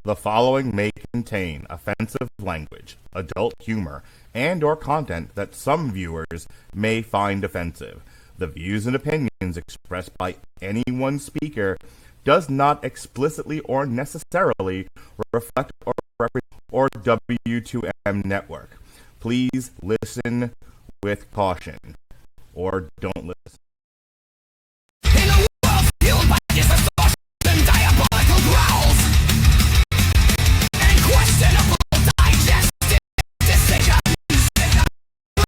The following may contain offensive language, adult humor, and/or content that some viewers may find offensive. The views and opinions expressed by any one speaker does not explicitly or necessarily reflect or represent or W2M Network. Please listen with caution, or don't listen. In a world fueled by distortion and diabolical growls and questionable digestive decisions,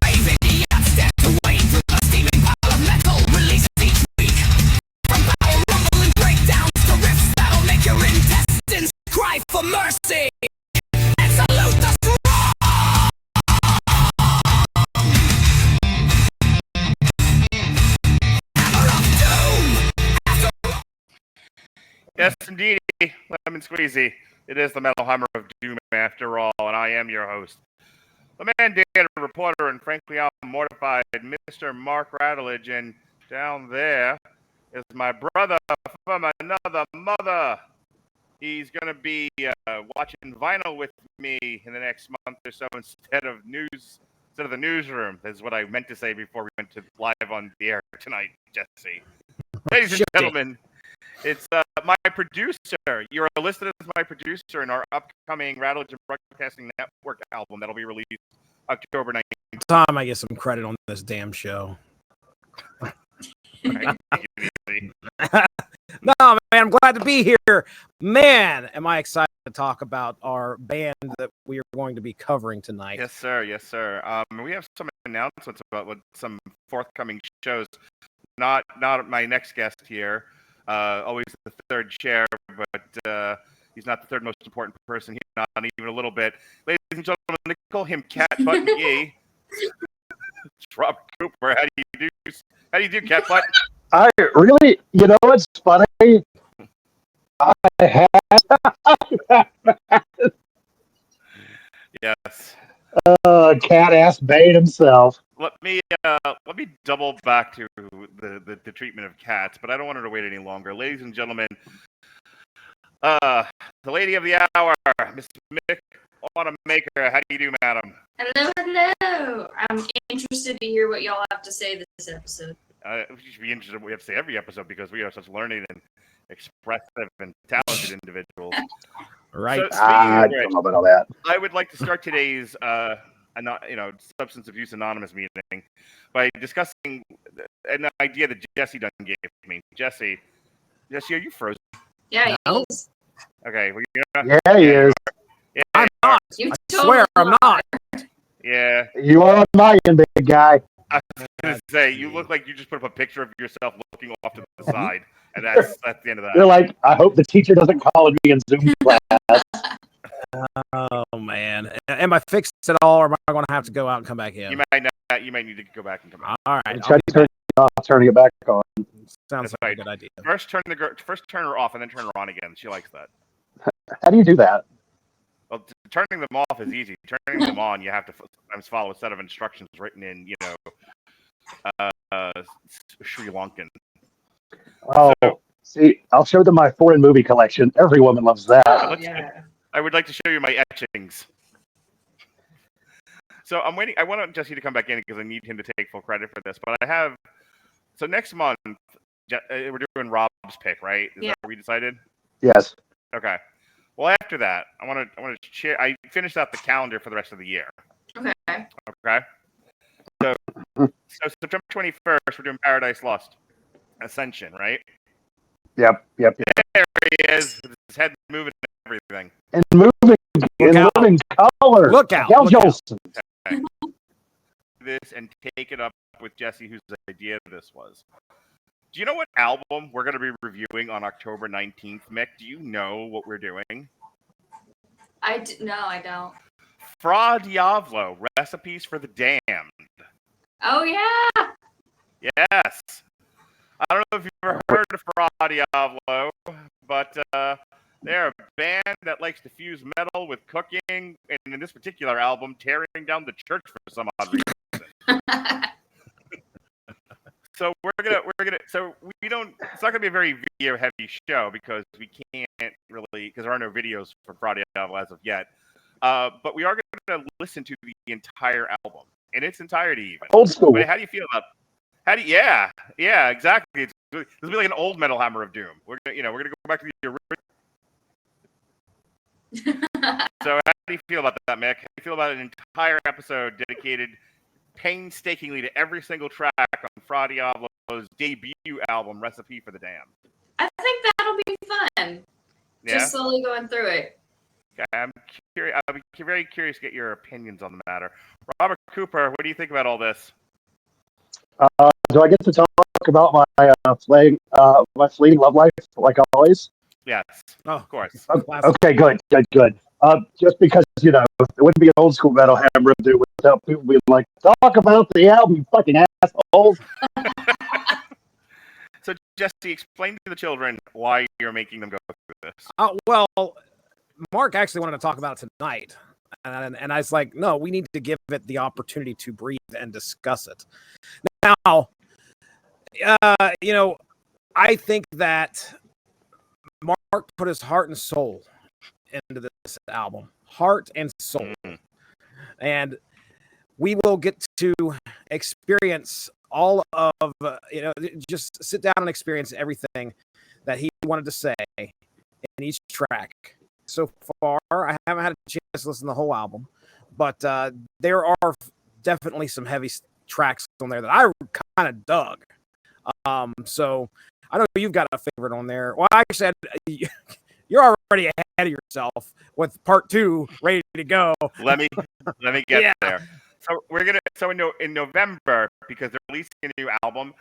brave idiots stand to wade through the steaming pile of metal released each week. From power rumbling breakdowns to riffs that'll make your intestines cry for mercy and salute the strong. Yes, indeed, Lemon Squeezy. It is the Metal Hammer of Doom, after all, and I am your host. The mandated reporter, and frankly, I'm mortified, Mr. Mark Rattledge, and down there is my brother from another mother. He's going to be watching vinyl with me in the next month or so instead of the newsroom. That's what I meant to say before we went to live on the air tonight, Jesse. Ladies and gentlemen, it's my producer. You're listed as my producer in our upcoming Rattledge and Broadcasting Network album that'll be released October 19th. Time I get some credit on this damn show. Right, No, man, I'm glad to be here. Man, am I excited to talk about our band that we are going to be covering tonight. Yes, sir. Yes, sir. We have some announcements about some forthcoming shows. Not my next guest here. Always the third chair, but he's not the third most important person here. Not even a little bit. Ladies and gentlemen, they call him Cat Butt McGee. It's Robert Cooper. How do you do, Cat Butt? I really, you know what's funny? I had Yes. Cat ass bait himself. Let me double back to the treatment of cats, but I don't want her to wait any longer. Ladies and gentlemen, the lady of the hour, Miss Mick Wanamaker. How do you do, madam? Hello. I'm interested to hear what y'all have to say this episode. We should be interested in what we have to say every episode because we are such learning and expressive and talented individuals. Right. So, I don't know about all that. I would like to start today's Substance Abuse Anonymous meeting by discussing an idea that Jesse done gave me. Jesse, are you frozen? Yeah, he is. Okay. Well, Yeah, he is. Yeah, I'm not. You I swear I'm not. Yeah. You are my big guy. I was going to say, you look like you just put up a picture of yourself looking off to the side, and that's the end of that. You're like, I hope the teacher doesn't call me in Zoom class. Oh man. Am I fixed at all, or am I going to have to go out and come back in? You might not. You might need to go back and come back. All right. Try to turn it off, turning it back on. Sounds That's like right. a good idea. First turn her off, and then turn her on again. She likes that. How do you do that? Well, turning them off is easy. Turning them on, you have to sometimes follow a set of instructions written in, Sri Lankan. Oh, see, I'll show them my foreign movie collection. Every woman loves that. I would like to show you my etchings. So I'm waiting. I want Jesse to come back in because I need him to take full credit for this. But so next month, we're doing Rob's pick, right? Is that what we decided? Yes. Okay. Well, after that, I want to share. I finished out the calendar for the rest of the year. Okay. So September 21st, we're doing Paradise Lost, Ascension, right? Yep. There he is, with his head moving and everything. And moving in living color. Look out. Gal Jolson. Okay. This and take it up with Jesse, whose idea this was. Do you know what album we're going to be reviewing on October 19th, Mick? Do you know what we're doing? No, I don't. Fra Diavolo, Recipes for the Damned. Oh, yeah. Yes. I don't know if you've ever heard of Fra Diavolo, but they're a band that likes to fuse metal with cooking, and in this particular album, tearing down the church for some odd reason. So so we don't. It's not gonna be a very video heavy show because we can't really because there are no videos for Friday Album as of yet. But we are gonna listen to the entire album in its entirety, even. Old school. But how do you feel about? Yeah, exactly. This will be like an old Metal Hammer of Doom. We're gonna go back to the original. So how do you feel about that, Mick? How do you feel about an entire episode dedicated painstakingly to every single track on Fra Diavolo's debut album, Recipe for the Damned? I think that'll be fun. Yeah? Just slowly going through it. Okay, I'm curious. I'll be very curious to get your opinions on the matter. Robert Cooper, what do you think about all this? Do I get to talk about my fleeting love life like always? Yes, of course. Okay, good. Just because it wouldn't be an old school Metal Hammer of Doom without people being like, talk about the album, you fucking assholes. So Jesse, explain to the children why you're making them go through this. Well, Mark actually wanted to talk about it tonight. And I was like, no, we need to give it the opportunity to breathe and discuss it. Now, I think that Mark put his heart and soul into this album. Heart and soul. And we will get to experience all of, just sit down and experience everything that he wanted to say in each track. So far, I haven't had a chance to listen to the whole album, but there are definitely some heavy tracks on there that I kind of dug. So I know you've got a favorite on there. Well, I said you're already ahead of yourself with part 2 ready to go. Let me get there. So in November, because they're releasing a new album,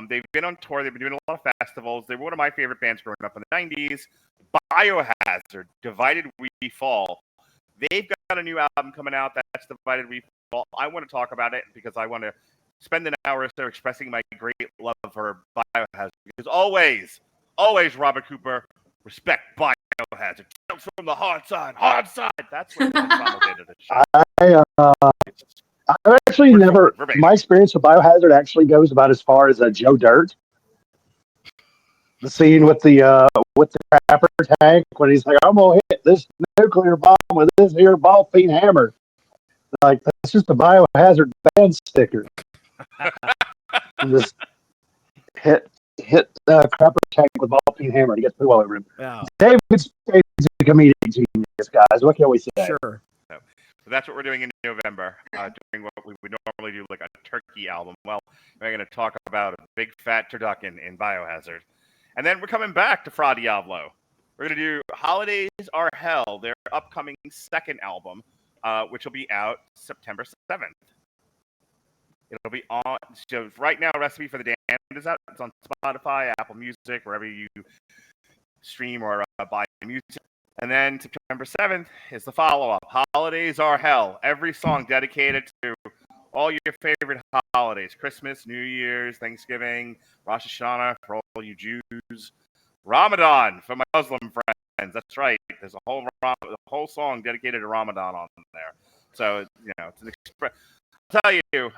they've been on tour. They've been doing a lot of festivals. They were one of my favorite bands growing up in the 90s. Biohazard, Divided We Fall. They've got a new album coming out that's Divided We Fall. I want to talk about it because I want to spend an hour or so expressing my great love for Biohazard. Because always, Robert Cooper, respect Biohazard. From the hard side. That's what the I've actually never. My experience with Biohazard actually goes about as far as Joe Dirt. The scene with the crapper tank when he's like, "I'm gonna hit this nuclear bomb with this here ball peen hammer." Like that's just a Biohazard band sticker. And just hit the crapper tank with ball peen hammer. He gets poo all over him. Yeah. David Spade's a comedic genius, guys. What can we say? Sure. So that's what we're doing in November, doing what we would normally do, like a turkey album. Well, we're going to talk about a big fat turducken in Biohazard. And then we're coming back to Fra Diavolo. We're going to do Holidays Are Hell, their upcoming second album, which will be out September 7th. It'll be on, so right now, Recipe for the Damned is out. It's on Spotify, Apple Music, wherever you stream or buy music. And then September 7th is the follow-up, Holidays Are Hell. Every song dedicated to all your favorite holidays, Christmas, New Year's, Thanksgiving, Rosh Hashanah for all you Jews, Ramadan for my Muslim friends. That's right. There's a whole song dedicated to Ramadan on there. So, it's an I'll tell you,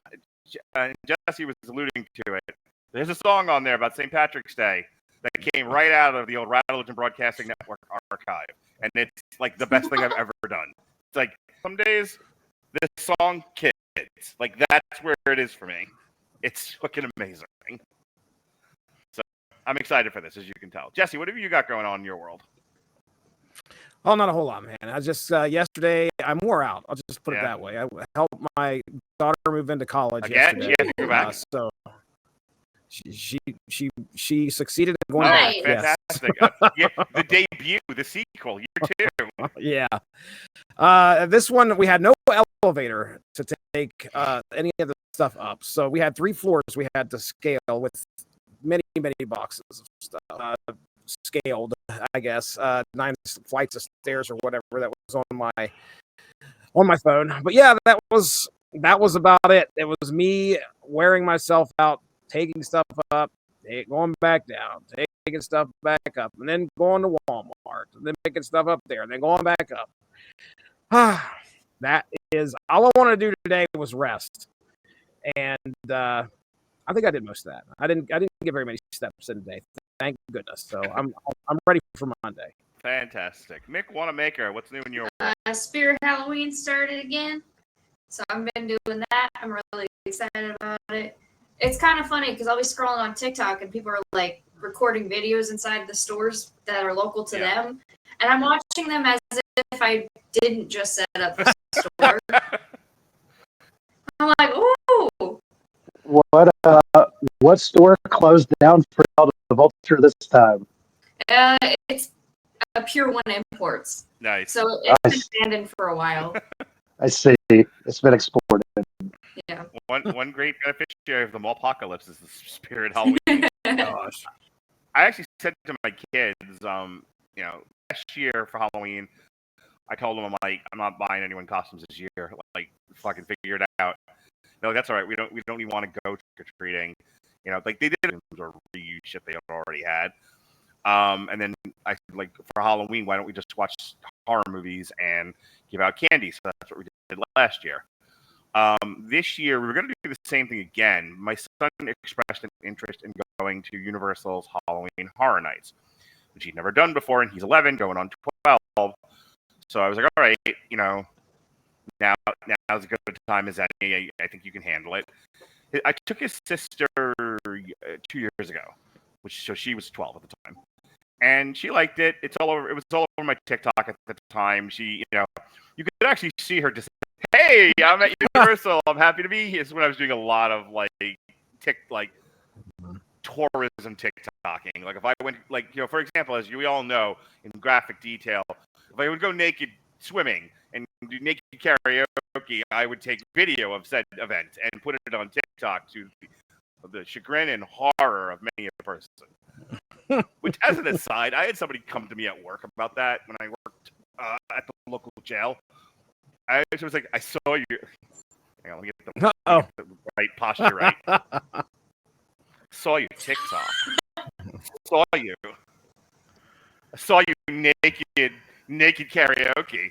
Jesse was alluding to it. There's a song on there about St. Patrick's Day that came right out of the old Rattleton Broadcasting Network archive. And it's like the best thing I've ever done. It's like some days this song kids. Like that's where it is for me. It's fucking amazing. So I'm excited for this, as you can tell. Jesse, what have you got going on in your world? Oh, not a whole lot, man. I just yesterday I wore out. I'll just put it that way. I helped my daughter move into college yesterday. She had to go back. So she succeeded in going back. Fantastic. The debut, the sequel, year 2. Yeah. This one we had no elevator to take any of the stuff up. So we had 3 floors we had to scale with many boxes of stuff. Scaled, I guess, 9 flights of stairs or whatever that was on my phone. But yeah, that was about it. It was me wearing myself out, taking stuff up, going back down, taking stuff back up, and then going to Walmart, and then picking stuff up there, and then going back up. That is all I wanted to do today was rest. And I I think I did most of that. I didn't get very many steps in a day. Thank goodness. So I'm ready for Monday. Fantastic. Mick Wanamaker, what's new in your world? Spirit Halloween started again, so I've been doing that. I'm really excited about it. It's kind of funny because I'll be scrolling on TikTok and people are like recording videos inside the stores that are local to them, and I'm watching them as if I didn't just set up the store. I'm like, ooh. What store closed down for the Vulture this time? It's a Pure One Imports. Nice. So it's been standing for a while. I see. It's been exported. Yeah. One great beneficiary of the Mallpocalypse is the Spirit Halloween. Gosh. I actually said to my kids, last year for Halloween, I told them I'm not buying anyone costumes this year. Like, fucking figure it out. They're like, that's all right. We don't even want to go trick or treating. Like they did or reuse shit they already had. And then I said, like, for Halloween, why don't we just watch horror movies and give out candy? So that's what we did last year. This year, we were going to do the same thing again. My son expressed an interest in going to Universal's Halloween Horror Nights, which he'd never done before, and he's 11, going on 12. So I was like, all right, now's as good a time as any. I think you can handle it. I took his sister 2 years ago, so she was 12 at the time. And she liked it. It was all over my TikTok at the time. She, you could actually see her just, hey, I'm at Universal. I'm happy to be here. This is when I was doing a lot of tourism TikToking. Like if I went, for example, as we all know in graphic detail, if I would go naked swimming and do naked karaoke, I would take video of said event and put it on TikTok to the chagrin and horror of many a person. Which, as an aside, I had somebody come to me at work about that when I worked at the local jail. I was like, I saw you. Hang on, let me get the right posture right. Saw you TikTok. Saw you. I saw you naked karaoke.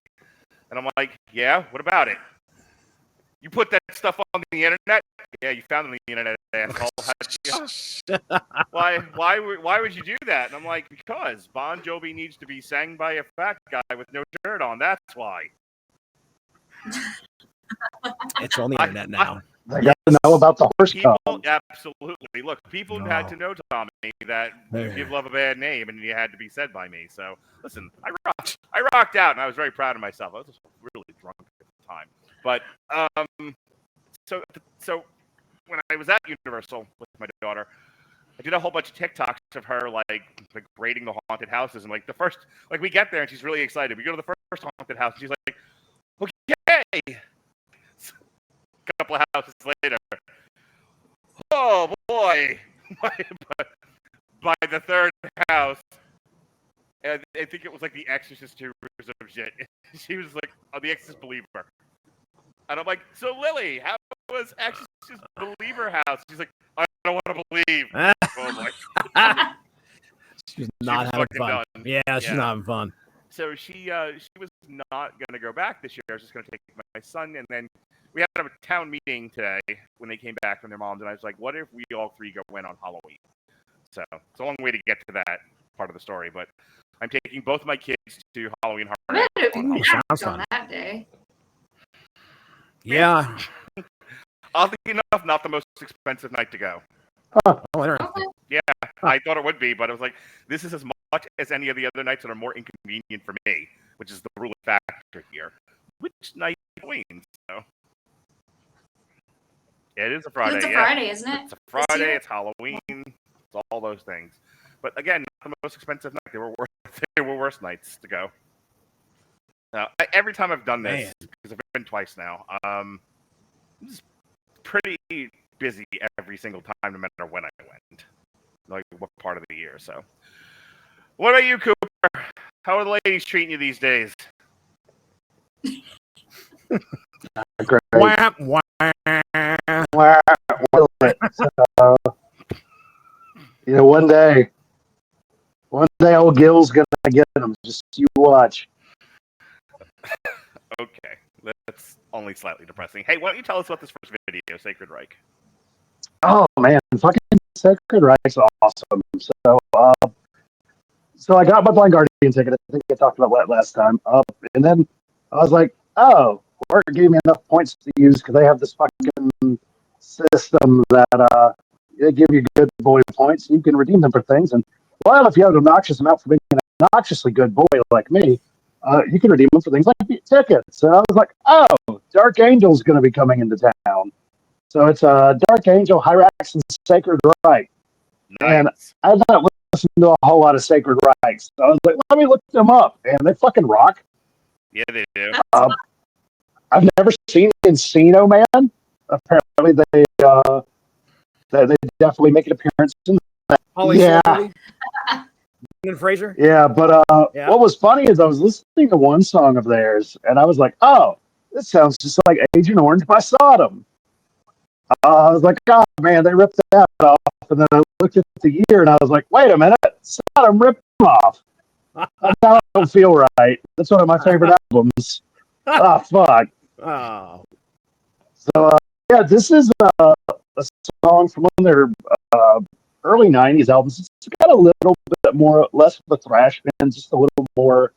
And I'm like, yeah, what about it? You put that stuff on the internet? Yeah, you found it on the internet, asshole. Why would you do that? And I'm like, because Bon Jovi needs to be sang by a fat guy with no shirt on. That's why. It's on the internet now. I got to know about the horse people, column. absolutely. Look, people had to know, Tommy, that you give love a bad name, and it had to be said by me. So, listen, I rocked out, and I was very proud of myself. I was just really drunk at the time. But, so when I was at Universal with my daughter, I did a whole bunch of TikToks of her, like raiding the haunted houses. And, we get there, and she's really excited. We go to the first haunted house, and she's like, okay. A couple of houses later, oh boy! By the third house, and I think it was like The Exorcist 2 or some shit. She was like, "Oh, The Exorcist Believer," and I'm like, "So Lily, how was Exorcist Believer house?" She's like, "I don't want to believe." Oh boy. She's not having fun. Done. Yeah, she's not having fun. So she was not going to go back this year. I was just going to take my son, and then we had a town meeting today when they came back from their moms, and I was like, what if we all three went on Halloween? So it's a long way to get to that part of the story, but I'm taking both my kids to Halloween Horror Nights on that day. Yeah. Oddly enough, not the most expensive night to go. Oh, interesting. Yeah, I thought it would be, but I was like, this is as much as any of the other nights that are more inconvenient for me, which is the ruling factor here. Which night Halloween? So it is a Friday. It's a Friday, isn't it? It's a Friday. It's Halloween. It's all those things. But again, not the most expensive night. They were worse nights to go. Every time I've done this, because I've been twice now, it's pretty busy every single time, no matter when I went, like what part of the year. So, what about you, Cooper? How are the ladies treating you these days? Great. Wah, wah. One day old Gil's gonna get them. Just you watch. Okay, that's only slightly depressing. Hey, why don't you tell us about this first video, Sacred Reich? Oh man, fucking Sacred Right's awesome. So I got my Blind Guardian ticket. I think I talked about that last time. And then I was like, oh, Work gave me enough points to use because they have this fucking system that they give you good boy points. And you can redeem them for things. And well, if you have an obnoxious amount for being an obnoxiously good boy like me, you can redeem them for things like tickets. And I was like, oh, Dark Angel's going to be coming into town. So it's Dark Angel, Hyrax, and Sacred Right. Nice. And I've not listened to a whole lot of Sacred Rights. So I was like, let me look them up. And they fucking rock. Yeah, they do. I've never seen Encino Man. Apparently, they definitely make an appearance in that. Yeah. And Fraser. Yeah, but what was funny is I was listening to one song of theirs, and I was like, oh, this sounds just like Agent Orange by Sodom. I was like, oh man, they ripped that off. And then I looked at the year, and I was like, wait a minute, Sodom ripped them off. Now I don't feel right. That's one of my favorite albums. Oh, fuck. Oh. So, yeah, this is a song from one of their early 90s albums. It's got a little bit more, less of the thrash band, just a little more,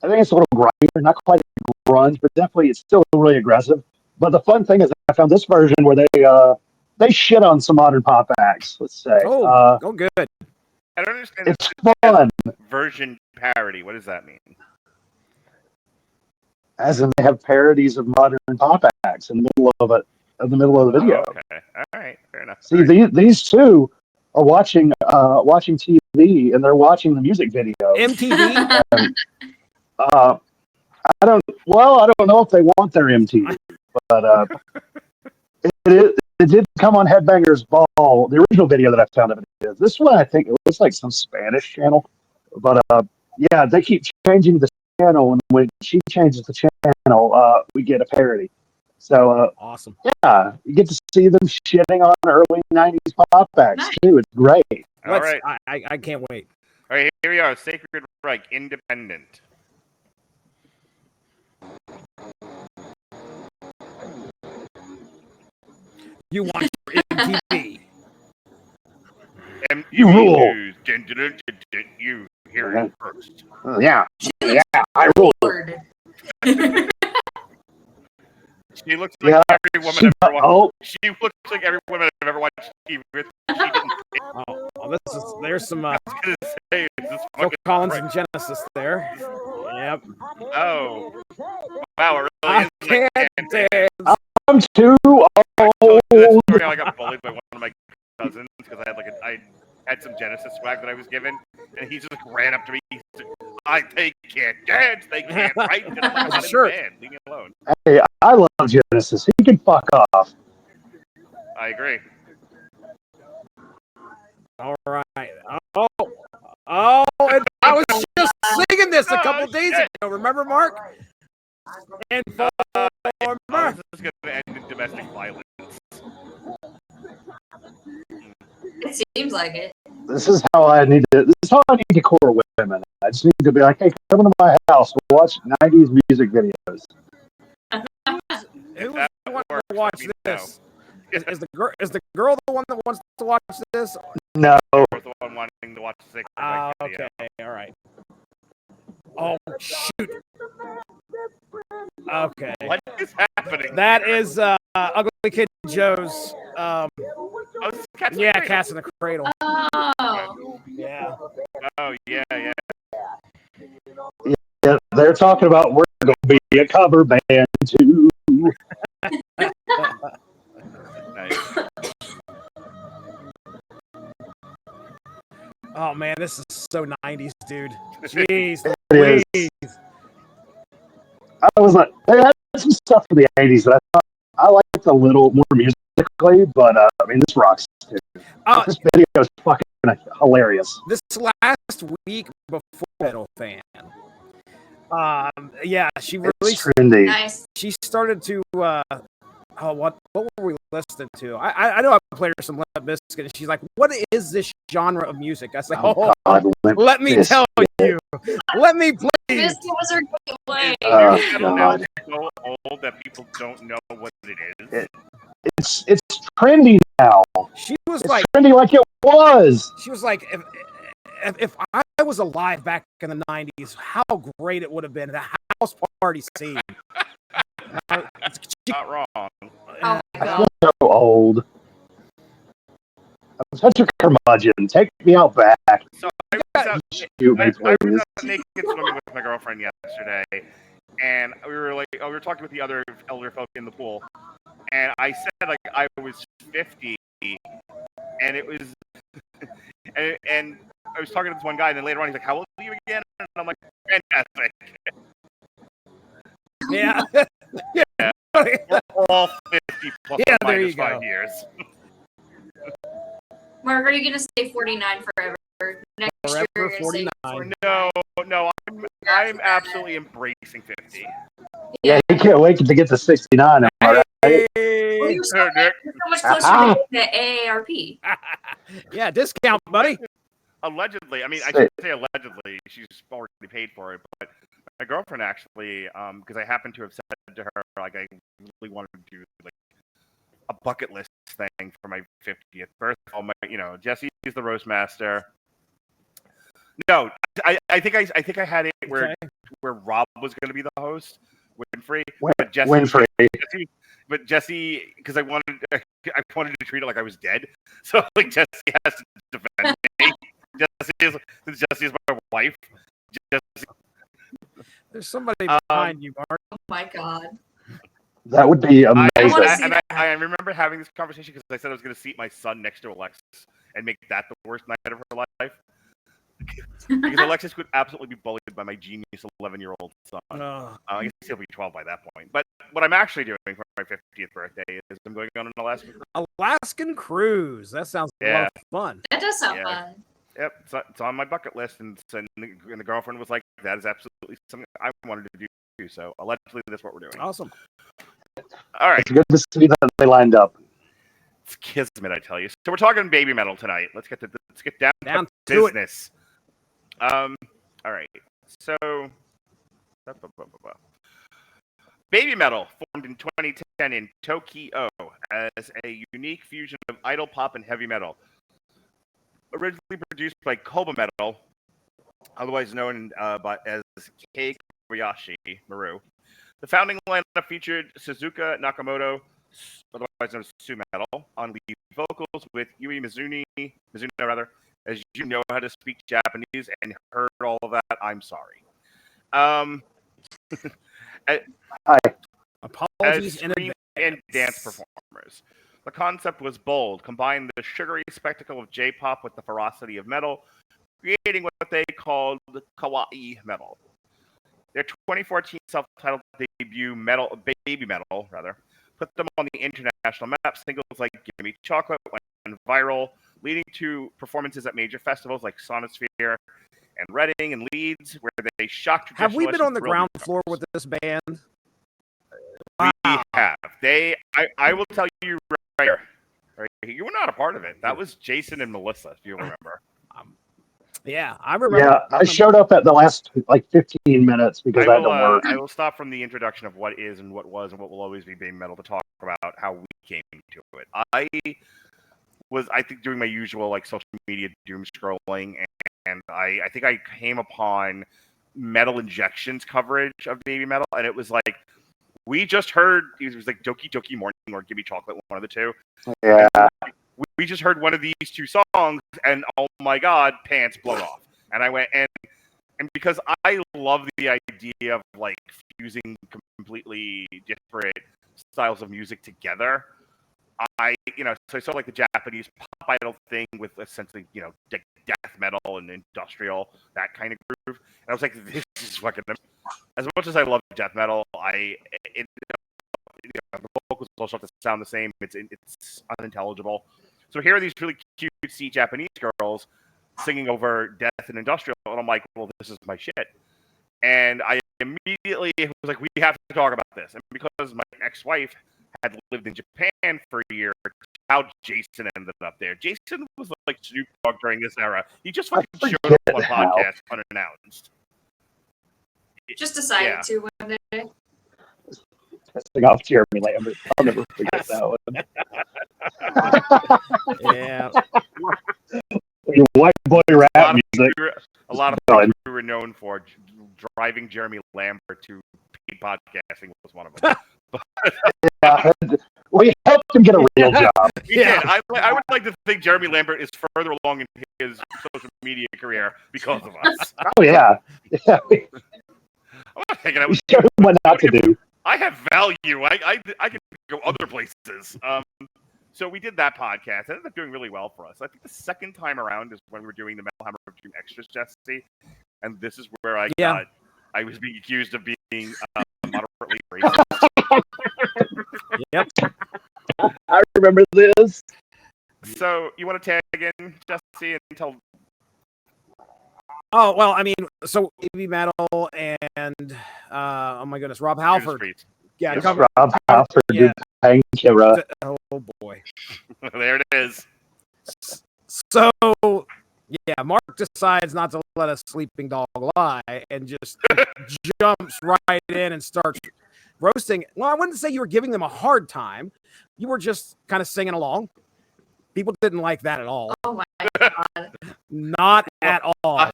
I think it's a little grindier, not quite grunge, but definitely it's still really aggressive. But the fun thing is I found this version where they shit on some modern pop acts, let's say. Oh, good. I don't understand. It's fun. Version parody. What does that mean? As in, they have parodies of modern pop acts in the middle of it, in the middle of the video. Oh, okay, all right, fair enough. See, these two are watching TV, and they're watching the music video. MTV. And, I don't know if they want their MTV, but it did come on Headbangers Ball. The original video that I found of it is this one. I think it looks like some Spanish channel, but yeah, they keep changing the channel, and when she changes the channel, we get a parody. So awesome. Yeah, you get to see them shitting on early '90s pop acts too. It's great. All right, I can't wait. All right, here we are. Sacred Reich, Independent. You watch MTV. You rule. You hear it first. Yeah, I rule. She looks like every woman I've ever watched. Oh. She looks like every woman I've ever watched TV with. She didn't. There's some Phil Collins and Genesis there. Yep. Oh. Wow, it really is. I'm too old. I got bullied by one of my cousins because I had some Genesis swag that I was given, and he just ran up to me. They can't dance, they can't write. I'm not sure. in the band. Leave me alone. Hey, I love Genesis. He can fuck off. I agree. All right. Oh, and I was just singing this a couple days ago. Remember, Mark? And this is going to end in domestic violence. It seems like it. This is how I need to core women. I just need to be like, hey, come to my house. We'll watch 90s music videos. Who wants to watch this? Is the girl the one that wants to watch this? No. The one wanting to watch the okay, all right. Oh shoot. Okay. What is happening? That is Ugly Kid Joe's. Cats in the Cradle. Oh. Yeah. Oh yeah. Yeah, they're talking about we're going to be a cover band too. Nice. Oh man, this is so 90s, dude. Jeez. It is. I was like, they had some stuff from the 80s that I thought I liked a little more musically, but I mean, this rocks too. This video is fucking hilarious. This last week before Metal Fan. Yeah, she released. Nice. She started to. What were we listening to? I know I played her some Limp Bizkit, and she's like, "What is this genre of music?" I was like, God, let me tell you. Let me play This was her gateway. Metal now God. so old that people don't know what it is. It's trendy now. She was It's like, trendy like it was. if I was alive back in the 90s, how great it would have been, the house party scene. Not wrong. Oh my I god. feel so old. I'm such a curmudgeon. Take me out back. So I was out, Shoot me, I was please. out naked swimming with my girlfriend yesterday, and we were talking with the other elder folk in the pool, and I said like I was 50, and it was, and I was talking to this one guy, and then later on he's like, "How old are you again?" And I'm like, "Fantastic." Yeah. Yeah. We're all 50 plus Yeah, or there minus you go. 5 years. Mark, are you gonna stay 49 forever? Next year, you're Forever gonna say 49. No, I'm absolutely embracing 50. Yeah, he can't wait to get to 69. Am I right? Well, Hey. you're so Nick. much closer to the AARP. Yeah, discount, buddy. Allegedly, I mean, I Sick. shouldn't say allegedly. She's already paid for it, but my girlfriend actually, because I happened to have said to her, like, I really wanted to do like a bucket list thing for my 50th birthday. Jesse's the roast master. No, I think I had it where Rob was going to be the host, Winfrey, but Winfrey. Jesse, because I wanted to treat it like I was dead, so like Jesse has to defend me. Jesse is my wife. Jesse, There's somebody behind you, Mark. Oh my god. That would be amazing. I remember having this conversation because I said I was going to seat my son next to Alexis and make that the worst night of her life. Because Alexis would absolutely be bullied by my genius 11-year-old son. I guess he'll be 12 by that point. But what I'm actually doing for my 50th birthday is I'm going on an Alaskan cruise. That sounds a lot of fun. That does sound fun. Yep, it's on my bucket list, and the girlfriend was like, "That is absolutely something I wanted to do." So allegedly, that's what we're doing. Awesome. All right, It's good to see that they lined up. it's kismet, I tell you. So we're talking baby metal tonight. Let's get down to business. All right. So, Baby Metal formed in 2010 in Tokyo as a unique fusion of idol pop and heavy metal. Originally produced by Kobametal, otherwise known as Kei Kobayashi Maru. The founding lineup featured Suzuka Nakamoto, otherwise known as Su-metal, on lead vocals, with Yui Mizuno, as you know how to speak Japanese and heard all of that, I'm sorry. Hi. Apologies in advance. And dance performers. The concept was bold, combined the sugary spectacle of J-pop with the ferocity of metal, creating what they called kawaii metal. Their 2014 self-titled debut, Baby Metal, put them on the international map. Singles like Gimme Chocolate went viral, leading to performances at major festivals like Sonosphere and Reading and Leeds, where they shocked traditionalists. Have we been on the ground floor with this band? We have. I will tell you right here. You were not a part of it. That was Jason and Melissa, if you remember. Yeah, I remember. Yeah, I showed up at the last 15 minutes because I had to work. I will stop from the introduction of what is and what was and what will always be Baby Metal to talk about how we came to it. I think doing my usual social media doom scrolling, and I think I came upon Metal Injection's coverage of Baby Metal, and it was like, we just heard, it was like Doki Doki Morning or Gimme Chocolate, one of the two. Yeah. We just heard one of these two songs, and oh my god, pants blown off. And I went, and because I love the idea of fusing completely different styles of music together, so I saw the Japanese pop idol thing with essentially, death metal and industrial, that kind of groove. And I was like, this is fucking, as much as I love death metal, the vocals also have to sound the same. It's unintelligible. So here are these really cutesy Japanese girls singing over death and industrial, and I'm like, well, this is my shit. And I immediately was like, we have to talk about this. And because my ex-wife had lived in Japan for a year, how Jason ended up there. Jason was like Snoop Dogg during this era. He just fucking showed up on podcast unannounced. Just decided Yeah. to one day. Testing off Jeremy Lambert. I'll never forget that one. Yeah. Your white boy A lot rap of music. a lot of Done. things we were known for. Driving Jeremy Lambert to paid podcasting was one of them. Yeah, we helped him get a real job. We did. I would like to think Jeremy Lambert is further along in his social media career because of us. Oh yeah, yeah. We I'm not taking it. showed him what not to do. I have value. I can go other places. So we did that podcast. It ended up doing really well for us. I think the second time around is when we were doing the Metal Hammer of Doom Extras, Jesse. And this is where I was being accused of being moderately racist. Yep. I remember this. So you want to tag in, Jesse, and tell? Oh well, I mean, so Babymetal and oh my goodness, Rob Halford. Yeah, Yes, Rob Halford did Painkiller. Oh boy. There it is. So yeah, Mark decides not to let a sleeping dog lie and just jumps right in and starts roasting. Well, I wouldn't say you were giving them a hard time. You were just kind of singing along. People didn't like that at all. Oh my god. Not at all.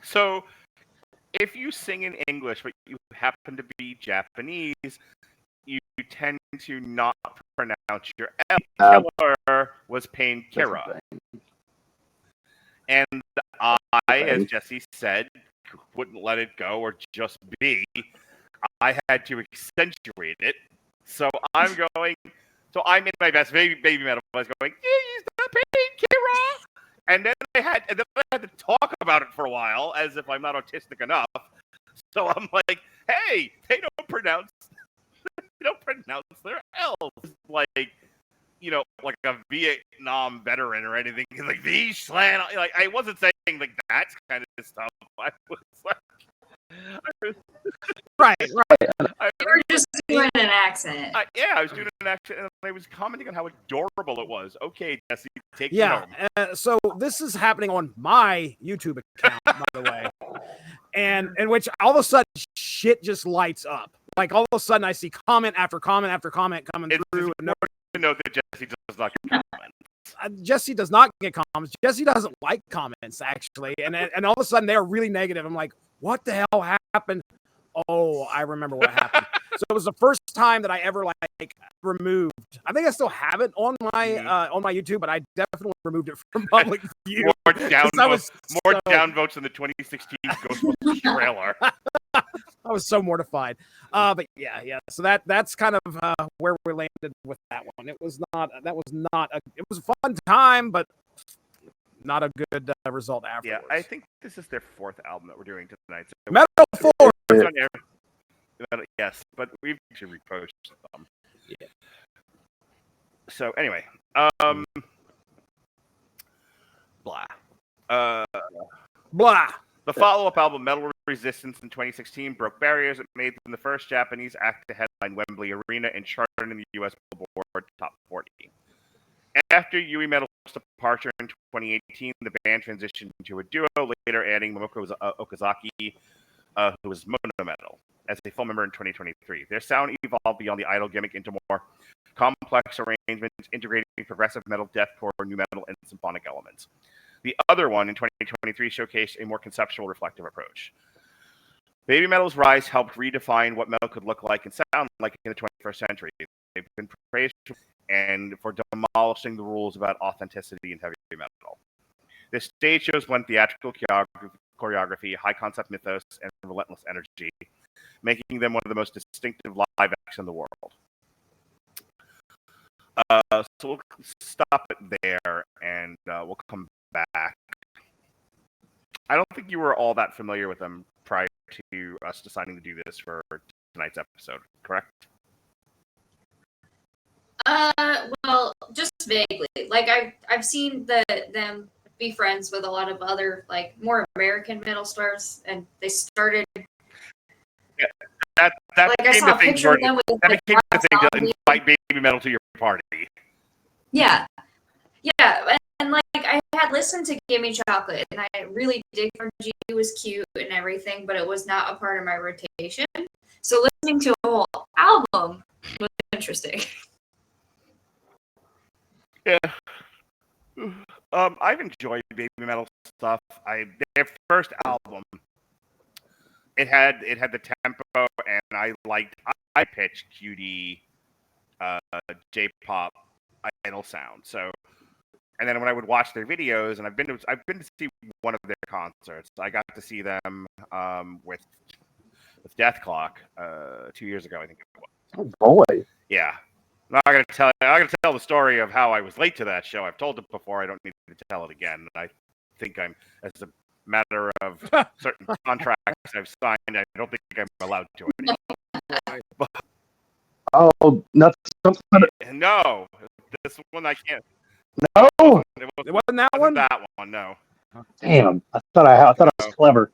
So if you sing in English, but you happen to be Japanese, you tend to not pronounce your L. Killer was Painkiller. And I, as Jesse said, wouldn't let it go or just be. I had to accentuate it. So I'm in my best Babymetal. I was going, he's the Painkiller. And then I had to talk about it for a while, as if I'm not autistic enough. So I'm like, hey, they don't pronounce their L's like, like a Vietnam veteran or anything. Like these slant, like I wasn't saying like that kind of stuff. I was like, right. You were just doing an accent. I was doing an accent, and I was commenting on how adorable it was. Okay, Jesse, take me home. So this is happening on my YouTube account, by the way, and in which all of a sudden shit just lights up. Like all of a sudden I see comment after comment after comment coming through. It's important to note that Jesse does not get comments. Jesse does not get comments. Jesse doesn't like comments actually, and all of a sudden they're really negative. I'm like, what the hell happened? Oh, I remember what happened. So it was the first time that I ever like removed. I think I still have it on my YouTube, but I definitely removed it from public view. More downvotes than the 2016 Ghostbusters trailer. I was so mortified. But yeah. So that's kind of where we landed with that one. It was a fun time, but not a good result afterwards. Yeah, I think this is their fourth album that we're doing tonight. So Metal Forth. Yes, but we've actually reposted them. Yeah. So anyway, blah. Blah. The follow-up album, Metal Resistance, in 2016, broke barriers. It made them the first Japanese act to headline Wembley Arena and charted in the U.S. Billboard Top 40. After Yui Metal's departure in 2018, the band transitioned into a duo, later adding Momoko Okazaki, who was Momometal, as a full member in 2023. Their sound evolved beyond the idol gimmick into more complex arrangements, integrating progressive metal, deathcore, new metal, and symphonic elements. The other one, in 2023, showcased a more conceptual, reflective approach. Babymetal's rise helped redefine what metal could look like and sound like in the 21st century. They've been praised for demolishing the rules about authenticity in heavy metal. Their stage shows blend theatrical choreography, high-concept mythos, and relentless energy, making them one of the most distinctive live acts in the world. So we'll stop it there, and we'll come back. I don't think you were all that familiar with them prior to us deciding to do this for tonight's episode, correct? Well, just vaguely. Like I've seen them be friends with a lot of other like more American metal stars, and they started. Yeah, that like I saw a picture of them with that became the thing to invite Babymetal to your party. Yeah, and And like I had listened to Gimme Chocolate, and I really dig G was cute and everything, but it was not a part of my rotation. So listening to a whole album was interesting. Yeah. I've enjoyed Babymetal stuff. Their first album, it had the tempo, and I liked. I pitched QD, J-pop idol sound. So, and then when I would watch their videos, and I've been to see one of their concerts. I got to see them with Death Clock 2 years ago, I think it was. Oh boy. Yeah. I'm gonna tell the story of how I was late to that show. I've told it before. I don't need to tell it again. I think I'm, as a matter of certain contracts I've signed, I don't think I'm allowed to anymore. Oh, not something. No, this one I can't. No, It wasn't that one. That one, no. Damn, I thought I was clever.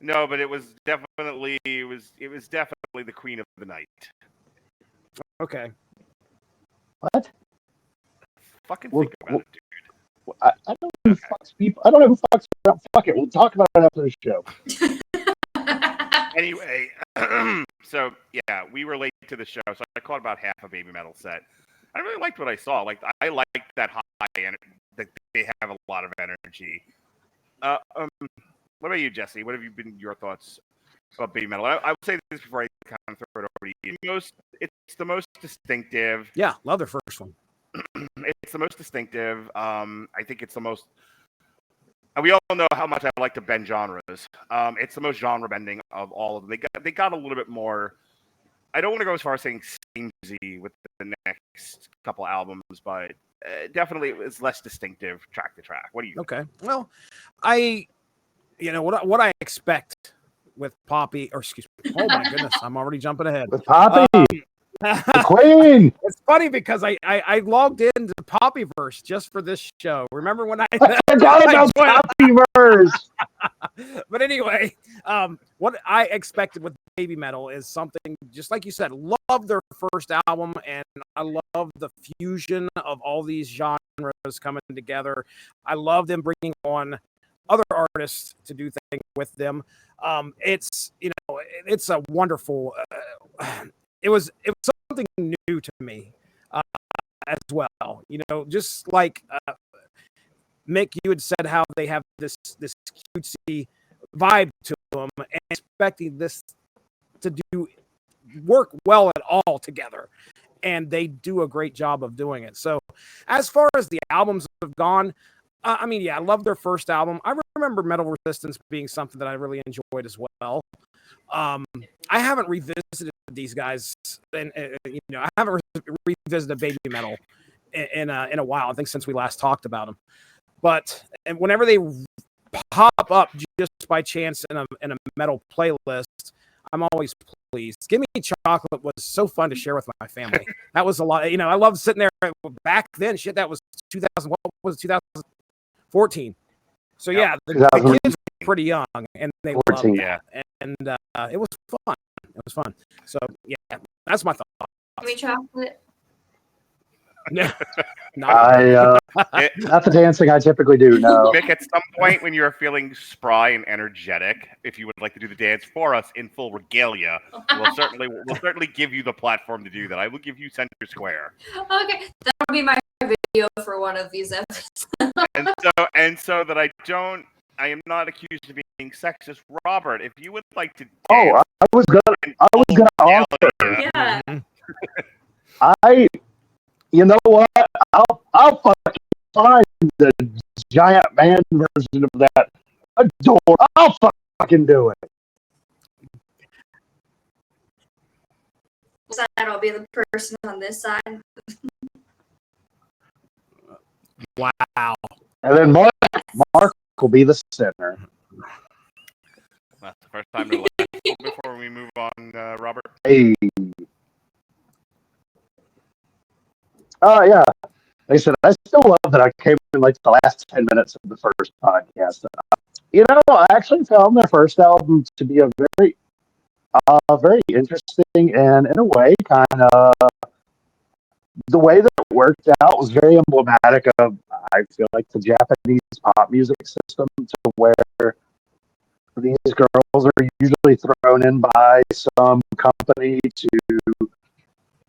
No, but it was definitely the Queen of the Night. Okay. What? Fucking think about it, dude. I don't know who fucks people. I don't know who fucks around. Fuck it. We'll talk about it after the show. Anyway, so yeah, we were late to the show, so I caught about half a Babymetal set. I really liked what I saw. Like I liked that high energy. That they have a lot of energy. What about you, Jesse? What have been your thoughts about Babymetal? I would say this before I kind of throw it over to you. It's the most distinctive. Yeah, love their first one. It's the most distinctive. I think it's the most. We all know how much I like to bend genres. It's the most genre bending of all of them. They got a little bit more. I don't want to go as far as saying samey with the next couple albums, but definitely it's less distinctive track to track. What do you? Okay. Well, what I expect with Poppy, or excuse me. Oh my goodness, I'm already jumping ahead. With Poppy, the Queen. It's funny because I logged into Poppyverse just for this show. Remember when I forgot about Poppyverse? But anyway, what I expected with Babymetal is something just like you said. Love their first album, and I love the fusion of all these genres coming together. I love them bringing on other artists to do things with them. It's a wonderful. It was something new to me as well. Just like Mick, you had said how they have this cutesy vibe to them, and expecting this to work well at all together, and they do a great job of doing it. So, as far as the albums have gone, I love their first album. I remember Metal Resistance being something that I really enjoyed as well. I haven't revisited these guys, and I haven't revisited Babymetal in a while. I think since we last talked about them. But whenever they pop up just by chance in a metal playlist, I'm always pleased. Gimme Chocolate was so fun to share with my family. That was a lot. I loved sitting there back then. Shit, that was 2000. What was it, 2014? So yeah, the kids were pretty young, and they loved it. Yeah. And it was fun. It was fun. So yeah, that's my thought. Gimme Chocolate. Not the dancing I typically do. No. Mick, at some point when you're feeling spry and energetic, if you would like to do the dance for us in full regalia, we'll certainly give you the platform to do that. I will give you center square. Okay, that'll be my video for one of these episodes. and so that I am not accused of being sexist. Robert, if you would like to dance, I was gonna offer. Yeah. You know what? I'll fucking find the giant man version of that. Adore. I'll fucking do it. So I'll be the person on this side. Wow. And then Mark will be the center. That's the first time to let before we move on, Robert. Hey. Yeah. Like I said, I still love that I came in like the last 10 minutes of the first podcast. I actually found their first album to be a very, very interesting and in a way kind of the way that it worked out was very emblematic of, I feel like, the Japanese pop music system, to where these girls are usually thrown in by some company to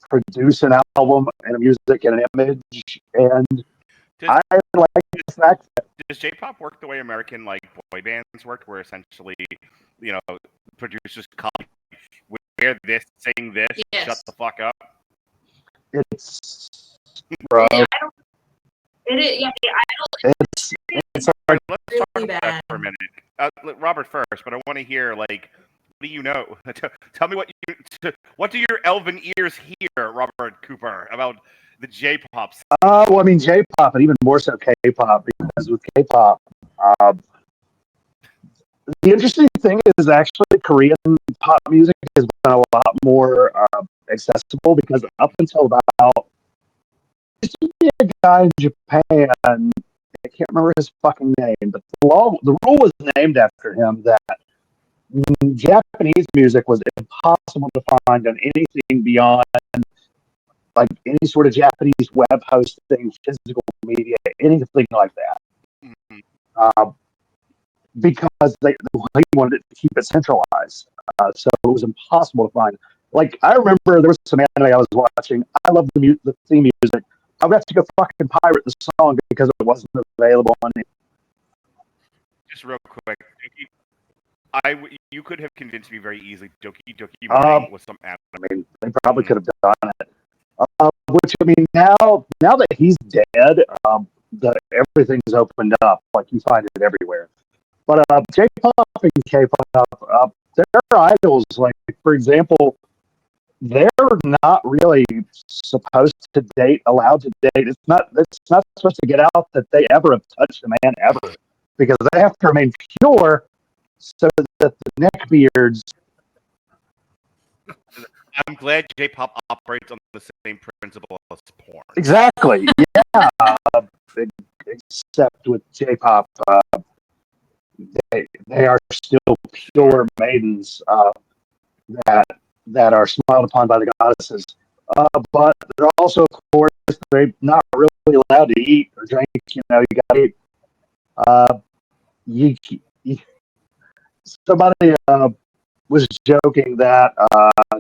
produce an album and a music and an image. And I like the fact that does J-pop work the way American like boy bands work, where essentially, producers copy, wear this, sing this, Yes. shut the fuck up? it's, bro, Yeah, I don't. It is. Yeah, I don't. it's All right, let's talk Really about bad. that for a minute. Robert first, but I want to hear, like, what do you know? Tell me what do your elven ears hear, Robert Cooper, about the J-pop scene? well, I mean, J-pop, and even more so K-pop, because with K-pop, the interesting thing is actually Korean pop music has been a lot more accessible, because up until about, there used to be a guy in Japan, I can't remember his fucking name, but the rule was named after him that Japanese music was impossible to find on anything beyond like any sort of Japanese web hosting, physical media, anything like that. Mm-hmm. Because he wanted to keep it centralized. So it was impossible to find. Like, I remember there was some anime I was watching. I loved the theme music. I would have to go fucking pirate the song because it wasn't available on it. Just real quick, you could have convinced me very easily. Doki Doki Morning was some anime. I mean, they probably could have done it. Which, I mean, now that he's dead, everything's opened up. Like, you find it everywhere. But J-pop and K-pop, they're idols. Like, for example, they're not really supposed to allowed to date. It's not supposed to get out that they ever have touched a man ever, because they have to remain pure, so that the neckbeards. I'm glad J-pop operates on the same principle as porn. Exactly. Yeah. Except with J-pop, they are still pure maidens that are smiled upon by the goddesses. But they're also, of course, they're not really allowed to eat or drink. You got to eat. Somebody was joking that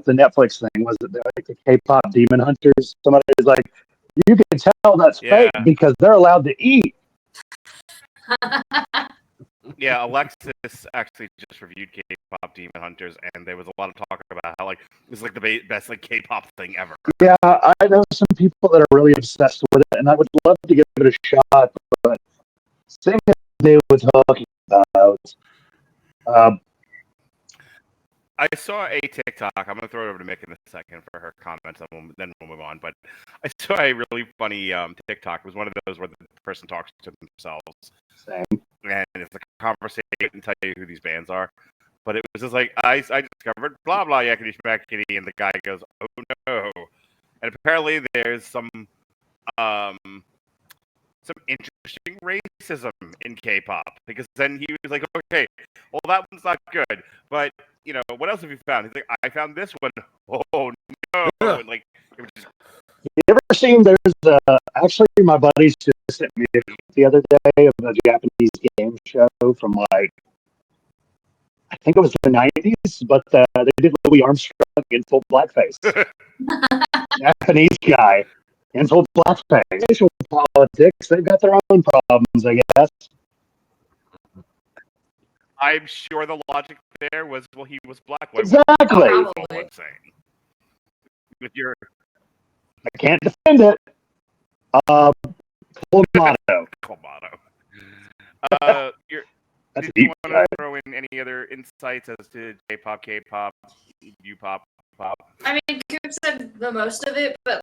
the Netflix thing was like the K-pop demon hunters. Somebody's like, you can tell that's fake because they're allowed to eat. Yeah, Alexis actually just reviewed K-pop Demon Hunters, and there was a lot of talk about how it's like the best K-pop thing ever. Yeah, I know some people that are really obsessed with it, and I would love to give it a shot. But same as they were talking about. I saw a TikTok. I'm going to throw it over to Mick in a second for her comments, and then we'll move on. But I saw a really funny TikTok. It was one of those where the person talks to themselves. Same. And it's a conversation and tell you who these bands are. But it was just like, I discovered blah, blah, yakety schmackety, and the guy goes, oh, no. And apparently there's some interesting racism in K-pop. Because then he was like, okay, well, that one's not good. But, what else have you found? He's like, I found this one. Oh, no. And, it was just... You ever seen, there's actually my buddies just sent me the other day of a Japanese game show from I think it was the 90s, but they did Louis Armstrong in full blackface. Japanese guy in full blackface. Racial politics, they've got their own problems, I guess. I'm sure the logic there was, well, he was black. Exactly. With your... I can't defend it. Full motto. Did you want to throw in any other insights as to J-pop, K-pop, U-pop, pop? I mean, Coop said the most of it, but